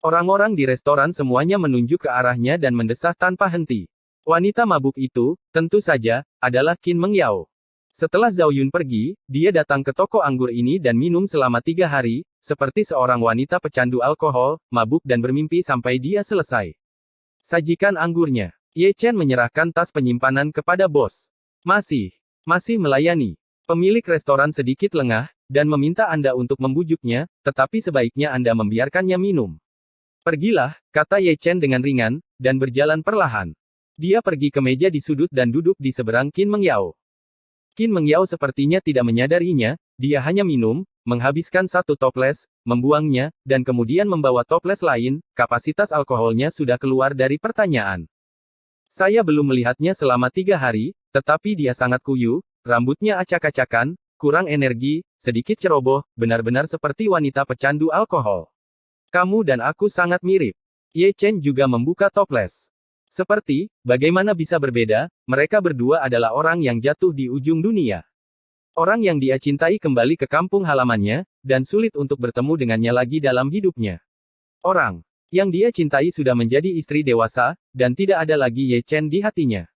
Orang-orang di restoran semuanya menunjuk ke arahnya dan mendesah tanpa henti. Wanita mabuk itu, tentu saja, adalah Qin Mengyao. Setelah Zhao Yun pergi, dia datang ke toko anggur ini dan minum selama 3 hari, seperti seorang wanita pecandu alkohol, mabuk dan bermimpi sampai dia selesai. Sajikan anggurnya. Ye Chen menyerahkan tas penyimpanan kepada bos. Masih melayani. Pemilik restoran sedikit lengah, dan meminta Anda untuk membujuknya, tetapi sebaiknya Anda membiarkannya minum. Pergilah, kata Ye Chen dengan ringan, dan berjalan perlahan. Dia pergi ke meja di sudut dan duduk di seberang Qin Mengyao. Qin Mengyao sepertinya tidak menyadarinya, dia hanya minum, menghabiskan 1 toples, membuangnya, dan kemudian membawa toples lain, kapasitas alkoholnya sudah keluar dari pertanyaan. Saya belum melihatnya selama 3 hari, tetapi dia sangat kuyu, rambutnya acak-acakan, kurang energi, sedikit ceroboh, benar-benar seperti wanita pecandu alkohol. Kamu dan aku sangat mirip. Ye Chen juga membuka toples. Seperti, bagaimana bisa berbeda, mereka berdua adalah orang yang jatuh di ujung dunia. Orang yang dia cintai kembali ke kampung halamannya, dan sulit untuk bertemu dengannya lagi dalam hidupnya. Orang yang dia cintai sudah menjadi istri dewasa, dan tidak ada lagi Ye Chen di hatinya.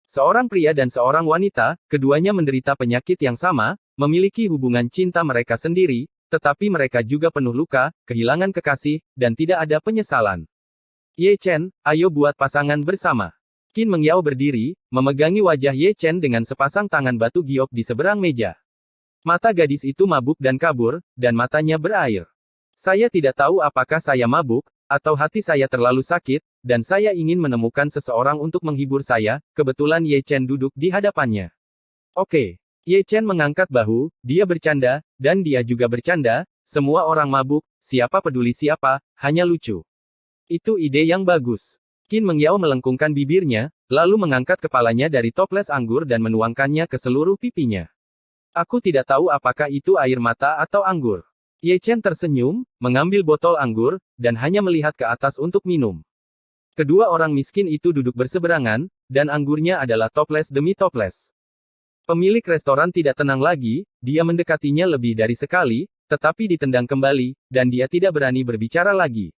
Seorang pria dan seorang wanita, keduanya menderita penyakit yang sama, memiliki hubungan cinta mereka sendiri, tetapi mereka juga penuh luka, kehilangan kekasih, dan tidak ada penyesalan. Ye Chen, ayo buat pasangan bersama. Qin Mengyao berdiri, memegangi wajah Ye Chen dengan sepasang tangan batu giok di seberang meja. Mata gadis itu mabuk dan kabur, dan matanya berair. Saya tidak tahu apakah saya mabuk, atau hati saya terlalu sakit, dan saya ingin menemukan seseorang untuk menghibur saya, kebetulan Ye Chen duduk di hadapannya. Oke. Ye Chen mengangkat bahu, dia bercanda, dan dia juga bercanda, semua orang mabuk, siapa peduli siapa, hanya lucu. Itu ide yang bagus. Qin Mengyao melengkungkan bibirnya, lalu mengangkat kepalanya dari toples anggur dan menuangkannya ke seluruh pipinya. Aku tidak tahu apakah itu air mata atau anggur. Ye Chen tersenyum, mengambil botol anggur, dan hanya melihat ke atas untuk minum. Kedua orang miskin itu duduk berseberangan, dan anggurnya adalah toples demi toples. Pemilik restoran tidak tenang lagi, dia mendekatinya lebih dari sekali, tetapi ditendang kembali, dan dia tidak berani berbicara lagi.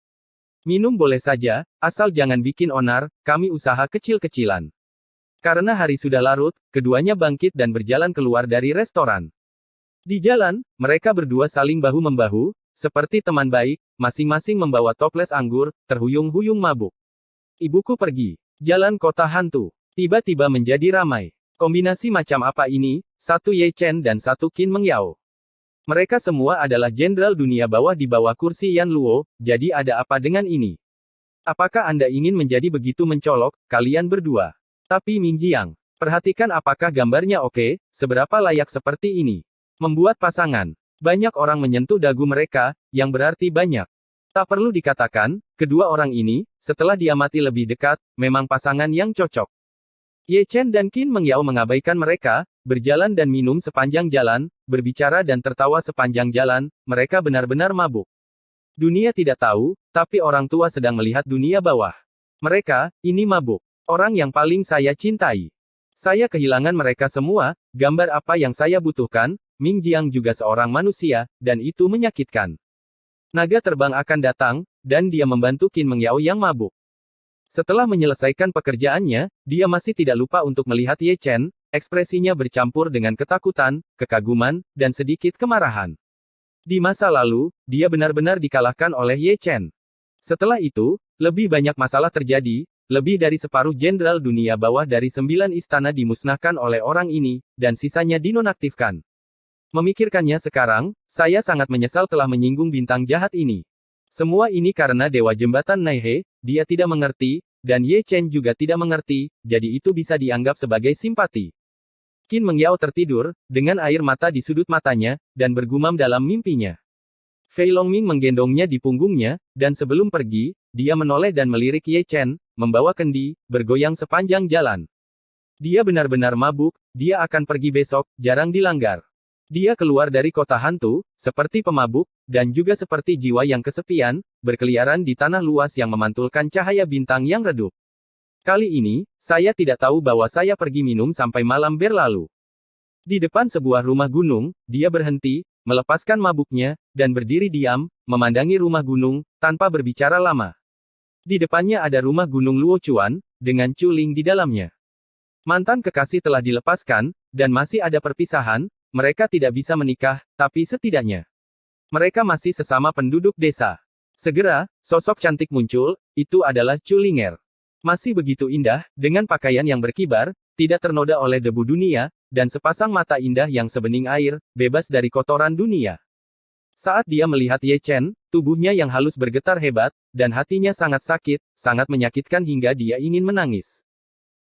Minum boleh saja, asal jangan bikin onar, kami usaha kecil-kecilan. Karena hari sudah larut, keduanya bangkit dan berjalan keluar dari restoran. Di jalan, mereka berdua saling bahu-membahu, seperti teman baik, masing-masing membawa toples anggur, terhuyung-huyung mabuk. Ibuku pergi. Jalan kota hantu. Tiba-tiba menjadi ramai. Kombinasi macam apa ini? Satu Ye Chen dan satu Qin Mengyao. Mereka semua adalah jenderal dunia bawah di bawah kursi Yan Luo, jadi ada apa dengan ini? Apakah Anda ingin menjadi begitu mencolok, kalian berdua? Tapi Ming Jiang, perhatikan apakah gambarnya oke, seberapa layak seperti ini? Membuat pasangan. Banyak orang menyentuh dagu mereka, yang berarti banyak. Tak perlu dikatakan, kedua orang ini, setelah diamati lebih dekat, memang pasangan yang cocok. Ye Chen dan Qin Mengyao mengabaikan mereka, berjalan dan minum sepanjang jalan, berbicara dan tertawa sepanjang jalan, mereka benar-benar mabuk. Dunia tidak tahu, tapi orang tua sedang melihat dunia bawah. Mereka, ini mabuk. Orang yang paling saya cintai. Saya kehilangan mereka semua, gambar apa yang saya butuhkan, Ming Jiang juga seorang manusia, dan itu menyakitkan. Naga terbang akan datang, dan dia membantu Qin Mengyao yang mabuk. Setelah menyelesaikan pekerjaannya, dia masih tidak lupa untuk melihat Ye Chen, ekspresinya bercampur dengan ketakutan, kekaguman, dan sedikit kemarahan. Di masa lalu, dia benar-benar dikalahkan oleh Ye Chen. Setelah itu, lebih banyak masalah terjadi, lebih dari separuh jenderal dunia bawah dari 9 istana dimusnahkan oleh orang ini, dan sisanya dinonaktifkan. Memikirkannya sekarang, saya sangat menyesal telah menyinggung bintang jahat ini. Semua ini karena Dewa Jembatan Naihe, dia tidak mengerti, dan Ye Chen juga tidak mengerti, jadi itu bisa dianggap sebagai simpati. Qin Mengyao tertidur, dengan air mata di sudut matanya, dan bergumam dalam mimpinya. Fei Longming menggendongnya di punggungnya, dan sebelum pergi, dia menoleh dan melirik Ye Chen, membawa kendi, bergoyang sepanjang jalan. Dia benar-benar mabuk, dia akan pergi besok, jarang dilanggar. Dia keluar dari kota hantu, seperti pemabuk, dan juga seperti jiwa yang kesepian, berkeliaran di tanah luas yang memantulkan cahaya bintang yang redup. Kali ini, saya tidak tahu bahwa saya pergi minum sampai malam berlalu. Di depan sebuah rumah gunung, dia berhenti, melepaskan mabuknya, dan berdiri diam, memandangi rumah gunung, tanpa berbicara lama. Di depannya ada rumah gunung Luochuan, dengan Chu Ling di dalamnya. Mantan kekasih telah dilepaskan, dan masih ada perpisahan, mereka tidak bisa menikah, tapi setidaknya mereka masih sesama penduduk desa. Segera, sosok cantik muncul, itu adalah Chu Linger. Masih begitu indah, dengan pakaian yang berkibar, tidak ternoda oleh debu dunia, dan sepasang mata indah yang sebening air, bebas dari kotoran dunia. Saat dia melihat Ye Chen, tubuhnya yang halus bergetar hebat, dan hatinya sangat sakit, sangat menyakitkan hingga dia ingin menangis.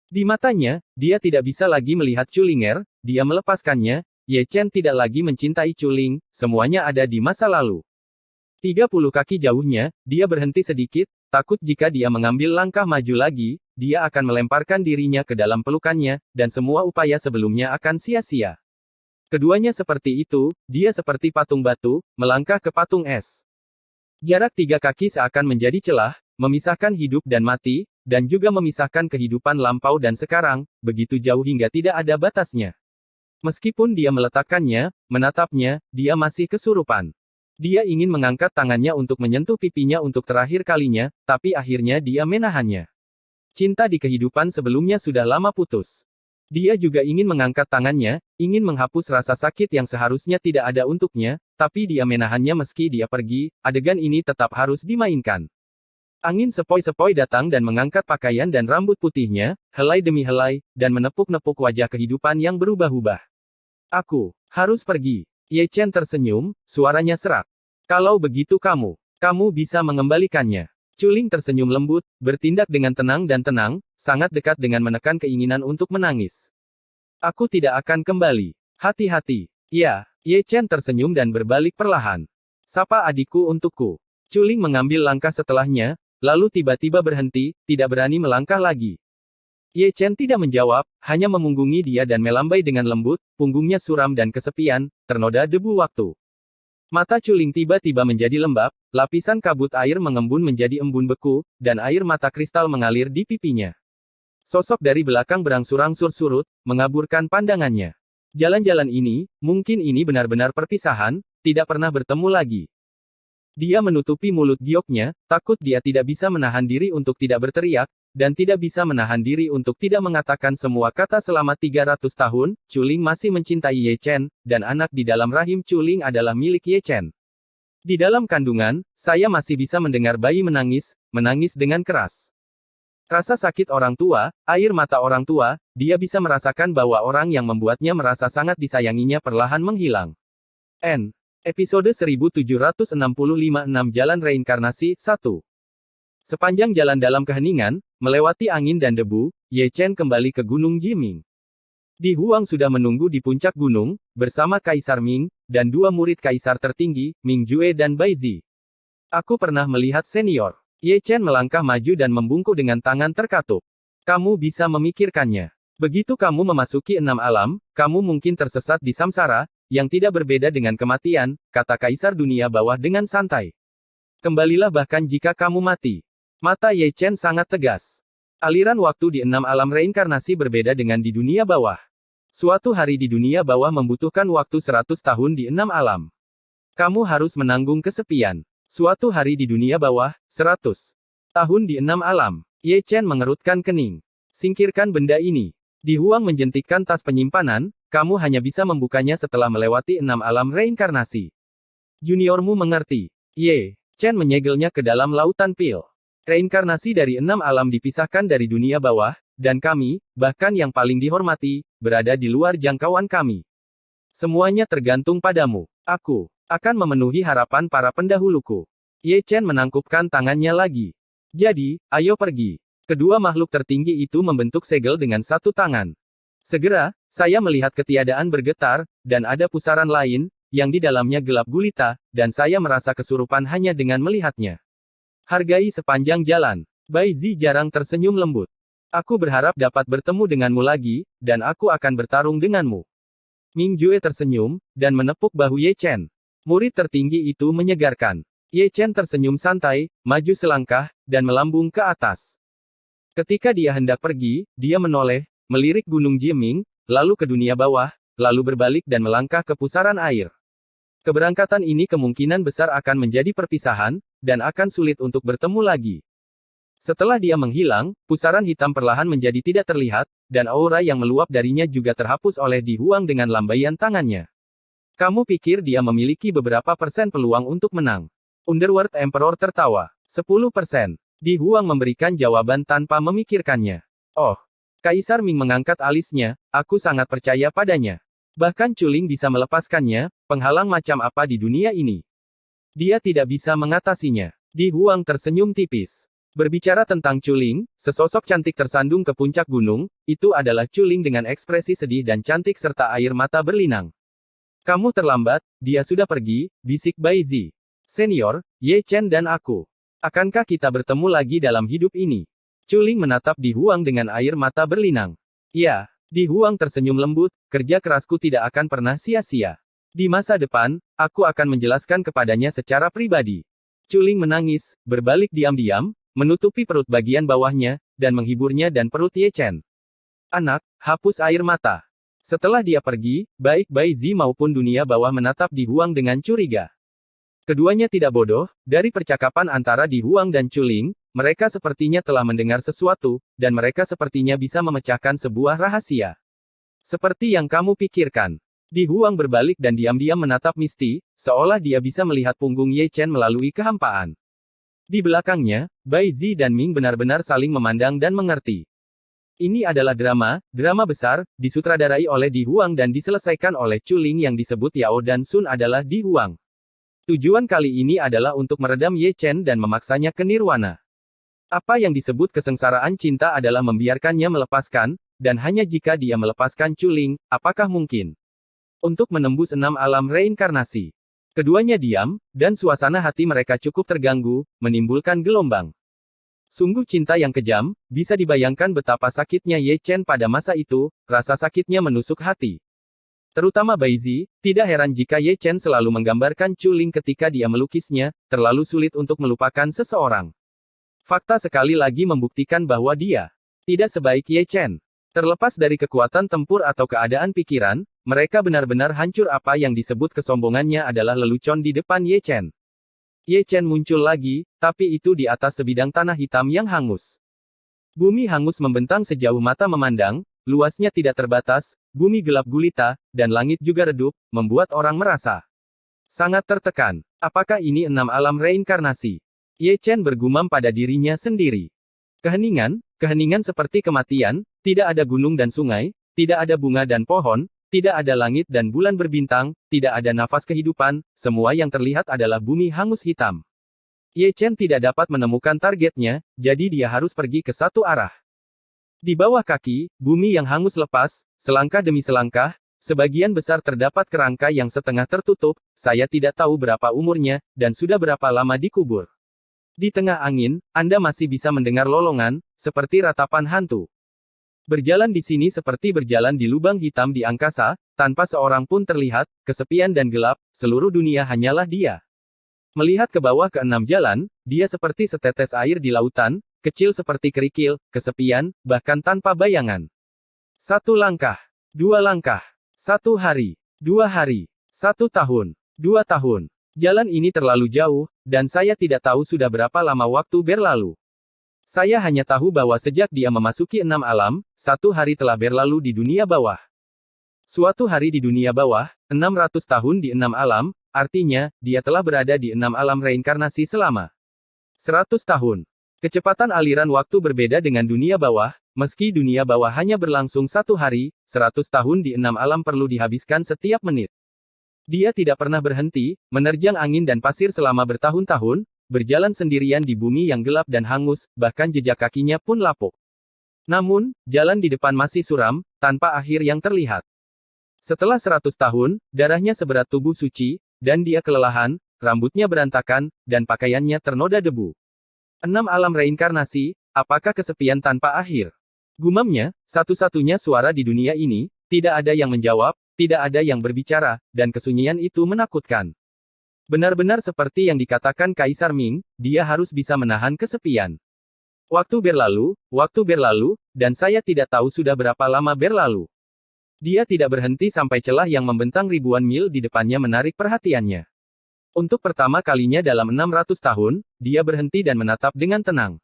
Di matanya, dia tidak bisa lagi melihat Chu Linger, dia melepaskannya, Ye Chen tidak lagi mencintai Chu Ling, semuanya ada di masa lalu. 30 kaki jauhnya, dia berhenti sedikit, takut jika dia mengambil langkah maju lagi, dia akan melemparkan dirinya ke dalam pelukannya, dan semua upaya sebelumnya akan sia-sia. Keduanya seperti itu, dia seperti patung batu, melangkah ke patung es. Jarak 3 kaki seakan menjadi celah, memisahkan hidup dan mati, dan juga memisahkan kehidupan lampau dan sekarang, begitu jauh hingga tidak ada batasnya. Meskipun dia meletakkannya, menatapnya, dia masih kesurupan. Dia ingin mengangkat tangannya untuk menyentuh pipinya untuk terakhir kalinya, tapi akhirnya dia menahannya. Cinta di kehidupan sebelumnya sudah lama putus. Dia juga ingin mengangkat tangannya, ingin menghapus rasa sakit yang seharusnya tidak ada untuknya, tapi dia menahannya meski dia pergi, adegan ini tetap harus dimainkan. Angin sepoi-sepoi datang dan mengangkat pakaian dan rambut putihnya, helai demi helai, dan menepuk-nepuk wajah kehidupan yang berubah-ubah. Aku harus pergi. Ye Chen tersenyum, suaranya serak. Kalau begitu kamu bisa mengembalikannya. Chu Ling tersenyum lembut, bertindak dengan tenang dan tenang, sangat dekat dengan menekan keinginan untuk menangis. Aku tidak akan kembali. Hati-hati. Ya, Ye Chen tersenyum dan berbalik perlahan. Sapa adikku untukku. Chu Ling mengambil langkah setelahnya, lalu tiba-tiba berhenti, tidak berani melangkah lagi. Ye Chen tidak menjawab, hanya memunggungi dia dan melambai dengan lembut, punggungnya suram dan kesepian, ternoda debu waktu. Mata Chu Ling tiba-tiba menjadi lembab, lapisan kabut air mengembun menjadi embun beku, dan air mata kristal mengalir di pipinya. Sosok dari belakang berangsur-angsur surut, mengaburkan pandangannya. Jalan-jalan ini, mungkin ini benar-benar perpisahan, tidak pernah bertemu lagi. Dia menutupi mulut gioknya, takut dia tidak bisa menahan diri untuk tidak berteriak, dan tidak bisa menahan diri untuk tidak mengatakan semua kata selama 300 tahun, Chu Ling masih mencintai Ye Chen, dan anak di dalam rahim Chu Ling adalah milik Ye Chen. Di dalam kandungan, saya masih bisa mendengar bayi menangis, menangis dengan keras. Rasa sakit orang tua, air mata orang tua, dia bisa merasakan bahwa orang yang membuatnya merasa sangat disayanginya perlahan menghilang. Episode 1765 6 Jalan Reinkarnasi 1. Sepanjang jalan dalam keheningan, melewati angin dan debu, Ye Chen kembali ke Gunung Jiming. Di Huang sudah menunggu di puncak gunung, bersama Kaisar Ming, dan dua murid kaisar tertinggi, Ming Jue dan Bai Zi. Aku pernah melihat senior. Ye Chen melangkah maju dan membungkuk dengan tangan terkatup. Kamu bisa memikirkannya. Begitu kamu memasuki 6 alam, kamu mungkin tersesat di samsara, yang tidak berbeda dengan kematian, kata Kaisar Dunia Bawah dengan santai. Kembalilah bahkan jika kamu mati. Mata Ye Chen sangat tegas. Aliran waktu di 6 alam reinkarnasi berbeda dengan di dunia bawah. Suatu hari di dunia bawah membutuhkan waktu 100 tahun di 6 alam. Kamu harus menanggung kesepian. Suatu hari di dunia bawah, 100 tahun di 6 alam. Ye Chen mengerutkan kening. Singkirkan benda ini. Di Huang menjentikkan tas penyimpanan, kamu hanya bisa membukanya setelah melewati 6 alam reinkarnasi. Juniormu mengerti. Ye Chen menyegelnya ke dalam lautan pil. Reinkarnasi dari 6 alam dipisahkan dari dunia bawah, dan kami, bahkan yang paling dihormati, berada di luar jangkauan kami. Semuanya tergantung padamu. Aku akan memenuhi harapan para pendahuluku. Ye Chen menangkupkan tangannya lagi. Jadi, ayo pergi. Kedua makhluk tertinggi itu membentuk segel dengan satu tangan. Segera, saya melihat ketiadaan bergetar, dan ada pusaran lain, yang di dalamnya gelap gulita, dan saya merasa kesurupan hanya dengan melihatnya. Hargai sepanjang jalan. Bai Zi jarang tersenyum lembut. Aku berharap dapat bertemu denganmu lagi, dan aku akan bertarung denganmu. Ming Jue tersenyum, dan menepuk bahu Ye Chen. Murid tertinggi itu menyegarkan. Ye Chen tersenyum santai, maju selangkah, dan melambung ke atas. Ketika dia hendak pergi, dia menoleh, melirik Gunung Jieming, lalu ke dunia bawah, lalu berbalik dan melangkah ke pusaran air. Keberangkatan ini kemungkinan besar akan menjadi perpisahan, dan akan sulit untuk bertemu lagi. Setelah dia menghilang, pusaran hitam perlahan menjadi tidak terlihat, dan aura yang meluap darinya juga terhapus oleh Di Huang dengan lambaian tangannya. Kamu pikir dia memiliki beberapa persen peluang untuk menang? Underworld Emperor tertawa. 10%. Di Huang memberikan jawaban tanpa memikirkannya. Oh. Kaisar Ming mengangkat alisnya, aku sangat percaya padanya. Bahkan Chuling bisa melepaskannya, penghalang macam apa di dunia ini. Dia tidak bisa mengatasinya. Di Huang tersenyum tipis. Berbicara tentang Chuling, sesosok cantik tersandung ke puncak gunung, itu adalah Chuling dengan ekspresi sedih dan cantik serta air mata berlinang. Kamu terlambat, dia sudah pergi, bisik Bai Zi. Senior, Ye Chen dan aku. Akankah kita bertemu lagi dalam hidup ini? Chuling menatap Di Huang dengan air mata berlinang. Ya, Di Huang tersenyum lembut, kerja kerasku tidak akan pernah sia-sia. Di masa depan, aku akan menjelaskan kepadanya secara pribadi. Chuling menangis, berbalik diam-diam, menutupi perut bagian bawahnya, dan menghiburnya dan perut Ye Chen. Anak, hapus air mata. Setelah dia pergi, baik Bai Zi maupun dunia bawah menatap Di Huang dengan curiga. Keduanya tidak bodoh, dari percakapan antara Di Huang dan Chuling, mereka sepertinya telah mendengar sesuatu, dan mereka sepertinya bisa memecahkan sebuah rahasia. Seperti yang kamu pikirkan. Di Huang berbalik dan diam-diam menatap Misty, seolah dia bisa melihat punggung Ye Chen melalui kehampaan. Di belakangnya, Bai Zi dan Ming benar-benar saling memandang dan mengerti. Ini adalah drama besar, disutradarai oleh Di Huang dan diselesaikan oleh Chuling yang disebut Yao dan Sun adalah Di Huang. Tujuan kali ini adalah untuk meredam Ye Chen dan memaksanya ke nirwana. Apa yang disebut kesengsaraan cinta adalah membiarkannya melepaskan, dan hanya jika dia melepaskan Chuling, apakah mungkin untuk menembus 6 alam reinkarnasi. Keduanya diam, dan suasana hati mereka cukup terganggu, menimbulkan gelombang. Sungguh cinta yang kejam, bisa dibayangkan betapa sakitnya Ye Chen pada masa itu, rasa sakitnya menusuk hati. Terutama Bai Zi, tidak heran jika Ye Chen selalu menggambarkan Chuling ketika dia melukisnya, terlalu sulit untuk melupakan seseorang. Fakta sekali lagi membuktikan bahwa dia tidak sebaik Ye Chen. Terlepas dari kekuatan tempur atau keadaan pikiran, mereka benar-benar hancur. Apa yang disebut kesombongannya adalah lelucon di depan Ye Chen. Ye Chen muncul lagi, tapi itu di atas sebidang tanah hitam yang hangus. Bumi hangus membentang sejauh mata memandang, luasnya tidak terbatas, bumi gelap gulita, dan langit juga redup, membuat orang merasa sangat tertekan. Apakah ini 6 alam reinkarnasi? Ye Chen bergumam pada dirinya sendiri. Keheningan seperti kematian, tidak ada gunung dan sungai, tidak ada bunga dan pohon, tidak ada langit dan bulan berbintang, tidak ada nafas kehidupan, semua yang terlihat adalah bumi hangus hitam. Ye Chen tidak dapat menemukan targetnya, jadi dia harus pergi ke satu arah. Di bawah kaki, bumi yang hangus lepas, selangkah demi selangkah, sebagian besar terdapat kerangka yang setengah tertutup, saya tidak tahu berapa umurnya, dan sudah berapa lama dikubur. Di tengah angin, Anda masih bisa mendengar lolongan, seperti ratapan hantu. Berjalan di sini seperti berjalan di lubang hitam di angkasa, tanpa seorang pun terlihat, kesepian dan gelap, seluruh dunia hanyalah dia. Melihat ke bawah ke 6 jalan, dia seperti setetes air di lautan, kecil seperti kerikil, kesepian, bahkan tanpa bayangan. 1 langkah, 2 langkah, 1 hari, 2 hari, 1 tahun, 2 tahun. Jalan ini terlalu jauh, dan saya tidak tahu sudah berapa lama waktu berlalu. Saya hanya tahu bahwa sejak dia memasuki 6 alam, 1 hari telah berlalu di dunia bawah. Suatu hari di dunia bawah, 600 tahun di 6 alam, artinya, dia telah berada di 6 alam reinkarnasi selama 100 tahun. Kecepatan aliran waktu berbeda dengan dunia bawah, meski dunia bawah hanya berlangsung 1 hari, 100 tahun di 6 alam perlu dihabiskan setiap menit. Dia tidak pernah berhenti, menerjang angin dan pasir selama bertahun-tahun, berjalan sendirian di bumi yang gelap dan hangus, bahkan jejak kakinya pun lapuk. Namun, jalan di depan masih suram, tanpa akhir yang terlihat. Setelah 100 tahun, darahnya seberat tubuh suci, dan dia kelelahan, rambutnya berantakan, dan pakaiannya ternoda debu. 6 alam reinkarnasi, apakah kesepian tanpa akhir? Gumamnya, satu-satunya suara di dunia ini, tidak ada yang menjawab, tidak ada yang berbicara, dan kesunyian itu menakutkan. Benar-benar seperti yang dikatakan Kaisar Ming, dia harus bisa menahan kesepian. Waktu berlalu, dan saya tidak tahu sudah berapa lama berlalu. Dia tidak berhenti sampai celah yang membentang ribuan mil di depannya menarik perhatiannya. Untuk pertama kalinya dalam 600 tahun, dia berhenti dan menatap dengan tenang.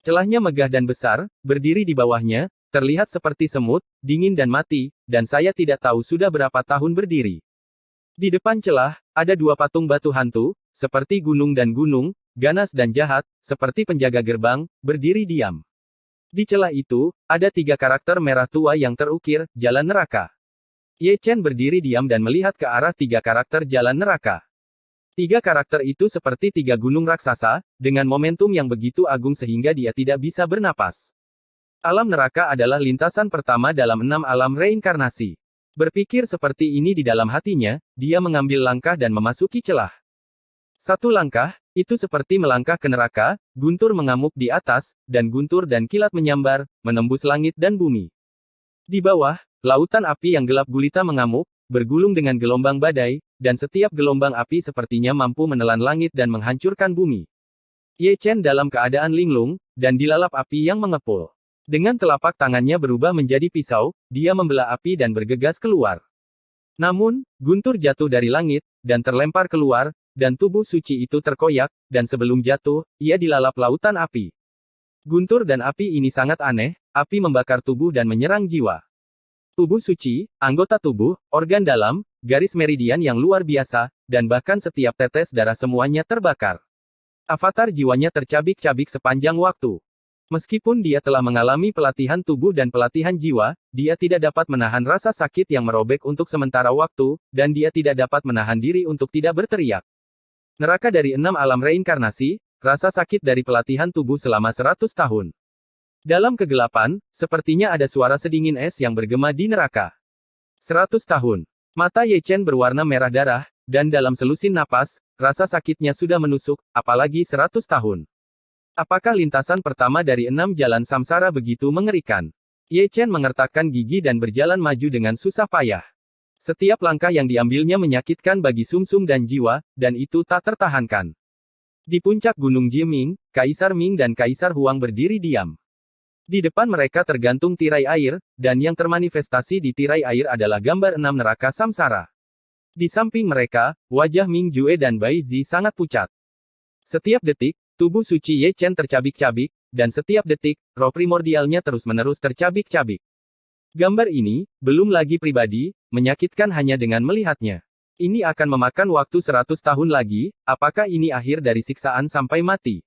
Celahnya megah dan besar, berdiri di bawahnya, terlihat seperti semut, dingin dan mati, dan saya tidak tahu sudah berapa tahun berdiri. Di depan celah, ada 2 patung batu hantu, seperti gunung dan gunung, ganas dan jahat, seperti penjaga gerbang, berdiri diam. Di celah itu, ada 3 karakter merah tua yang terukir, jalan neraka. Ye Chen berdiri diam dan melihat ke arah 3 karakter jalan neraka. 3 karakter itu seperti 3 gunung raksasa, dengan momentum yang begitu agung sehingga dia tidak bisa bernapas. Alam neraka adalah lintasan pertama dalam 6 alam reinkarnasi. Berpikir seperti ini di dalam hatinya, dia mengambil langkah dan memasuki celah. 1 langkah, itu seperti melangkah ke neraka, guntur mengamuk di atas, dan guntur dan kilat menyambar, menembus langit dan bumi. Di bawah, lautan api yang gelap gulita mengamuk, bergulung dengan gelombang badai, dan setiap gelombang api sepertinya mampu menelan langit dan menghancurkan bumi. Ye Chen dalam keadaan linglung, dan dilalap api yang mengepul. Dengan telapak tangannya berubah menjadi pisau, dia membelah api dan bergegas keluar. Namun, guntur jatuh dari langit, dan terlempar keluar, dan tubuh suci itu terkoyak, dan sebelum jatuh, ia dilalap lautan api. Guntur dan api ini sangat aneh, api membakar tubuh dan menyerang jiwa. Tubuh suci, anggota tubuh, organ dalam, garis meridian yang luar biasa, dan bahkan setiap tetes darah semuanya terbakar. Avatar jiwanya tercabik-cabik sepanjang waktu. Meskipun dia telah mengalami pelatihan tubuh dan pelatihan jiwa, dia tidak dapat menahan rasa sakit yang merobek untuk sementara waktu, dan dia tidak dapat menahan diri untuk tidak berteriak. Neraka dari 6 alam reinkarnasi, rasa sakit dari pelatihan tubuh selama 100 tahun. Dalam kegelapan, sepertinya ada suara sedingin es yang bergema di neraka. 100 tahun. Mata Ye Chen berwarna merah darah, dan dalam selusin napas, rasa sakitnya sudah menusuk, apalagi 100 tahun. Apakah lintasan pertama dari 6 jalan samsara begitu mengerikan? Ye Chen mengertakkan gigi dan berjalan maju dengan susah payah. Setiap langkah yang diambilnya menyakitkan bagi sumsum dan jiwa, dan itu tak tertahankan. Di puncak Gunung Jiming, Kaisar Ming dan Kaisar Huang berdiri diam. Di depan mereka tergantung tirai air, dan yang termanifestasi di tirai air adalah gambar 6 neraka samsara. Di samping mereka, wajah Ming Jue dan Bai Zi sangat pucat. Setiap detik, tubuh suci Ye Chen tercabik-cabik, dan setiap detik, roh primordialnya terus-menerus tercabik-cabik. Gambar ini, belum lagi pribadi, menyakitkan hanya dengan melihatnya. Ini akan memakan waktu 100 tahun lagi, apakah ini akhir dari siksaan sampai mati?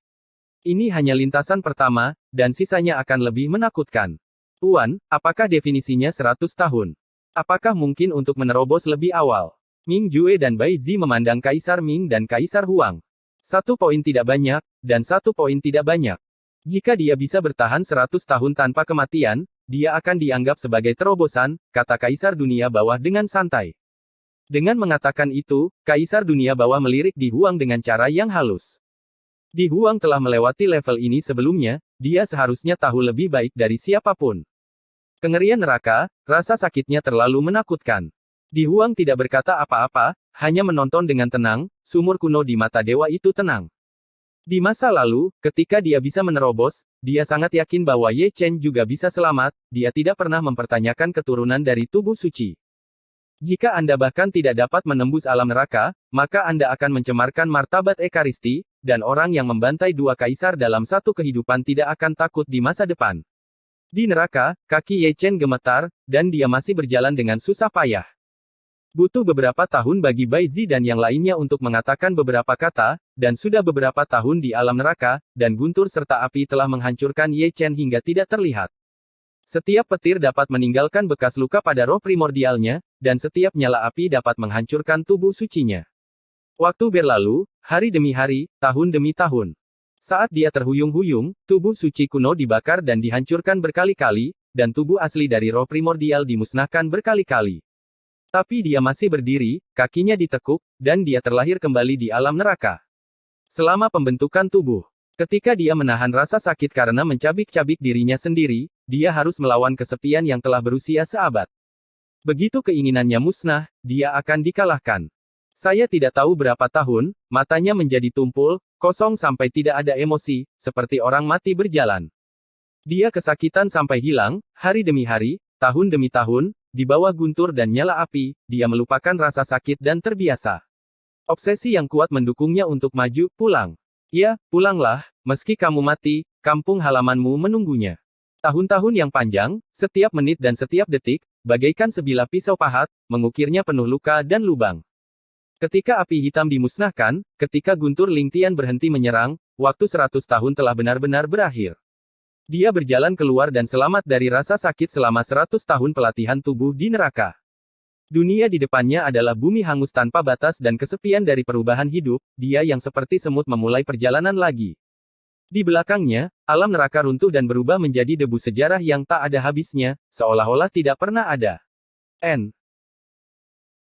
Ini hanya lintasan pertama, dan sisanya akan lebih menakutkan. Tuan, apakah definisinya 100 tahun? Apakah mungkin untuk menerobos lebih awal? Ming Jue dan Bai Zi memandang Kaisar Ming dan Kaisar Huang. 1 poin tidak banyak, dan 1 poin tidak banyak. Jika dia bisa bertahan 100 tahun tanpa kematian, dia akan dianggap sebagai terobosan, kata Kaisar Dunia Bawah dengan santai. Dengan mengatakan itu, Kaisar Dunia Bawah melirik Di Huang dengan cara yang halus. Di Huang telah melewati level ini sebelumnya, dia seharusnya tahu lebih baik dari siapapun. Kengerian neraka, rasa sakitnya terlalu menakutkan. Di Huang tidak berkata apa-apa, hanya menonton dengan tenang, sumur kuno di mata dewa itu tenang. Di masa lalu, ketika dia bisa menerobos, dia sangat yakin bahwa Ye Chen juga bisa selamat, dia tidak pernah mempertanyakan keturunan dari tubuh suci. Jika Anda bahkan tidak dapat menembus alam neraka, maka Anda akan mencemarkan martabat Ekaristi, dan orang yang membantai 2 kaisar dalam 1 kehidupan tidak akan takut di masa depan. Di neraka, kaki Ye Chen gemetar, dan dia masih berjalan dengan susah payah. Butuh beberapa tahun bagi Bai Zi dan yang lainnya untuk mengatakan beberapa kata, dan sudah beberapa tahun di alam neraka, dan guntur serta api telah menghancurkan Ye Chen hingga tidak terlihat. Setiap petir dapat meninggalkan bekas luka pada roh primordialnya, dan setiap nyala api dapat menghancurkan tubuh sucinya. Waktu berlalu, hari demi hari, tahun demi tahun. Saat dia terhuyung-huyung, tubuh suci kuno dibakar dan dihancurkan berkali-kali, dan tubuh asli dari roh primordial dimusnahkan berkali-kali. Tapi dia masih berdiri, kakinya ditekuk, dan dia terlahir kembali di alam neraka. Selama pembentukan tubuh, ketika dia menahan rasa sakit karena mencabik-cabik dirinya sendiri, dia harus melawan kesepian yang telah berusia seabad. Begitu keinginannya musnah, dia akan dikalahkan. Saya tidak tahu berapa tahun, matanya menjadi tumpul, kosong sampai tidak ada emosi, seperti orang mati berjalan. Dia kesakitan sampai hilang, hari demi hari, tahun demi tahun, di bawah guntur dan nyala api, dia melupakan rasa sakit dan terbiasa. Obsesi yang kuat mendukungnya untuk maju, pulang. Ya, pulanglah, meski kamu mati, kampung halamanmu menunggunya. Tahun-tahun yang panjang, setiap menit dan setiap detik, bagaikan sebilah pisau pahat, mengukirnya penuh luka dan lubang. Ketika api hitam dimusnahkan, ketika guntur Lingtian berhenti menyerang, waktu 100 tahun telah benar-benar berakhir. Dia berjalan keluar dan selamat dari rasa sakit selama 100 tahun pelatihan tubuh di neraka. Dunia di depannya adalah bumi hangus tanpa batas dan kesepian dari perubahan hidup, dia yang seperti semut memulai perjalanan lagi. Di belakangnya, alam neraka runtuh dan berubah menjadi debu sejarah yang tak ada habisnya, seolah-olah tidak pernah ada. N.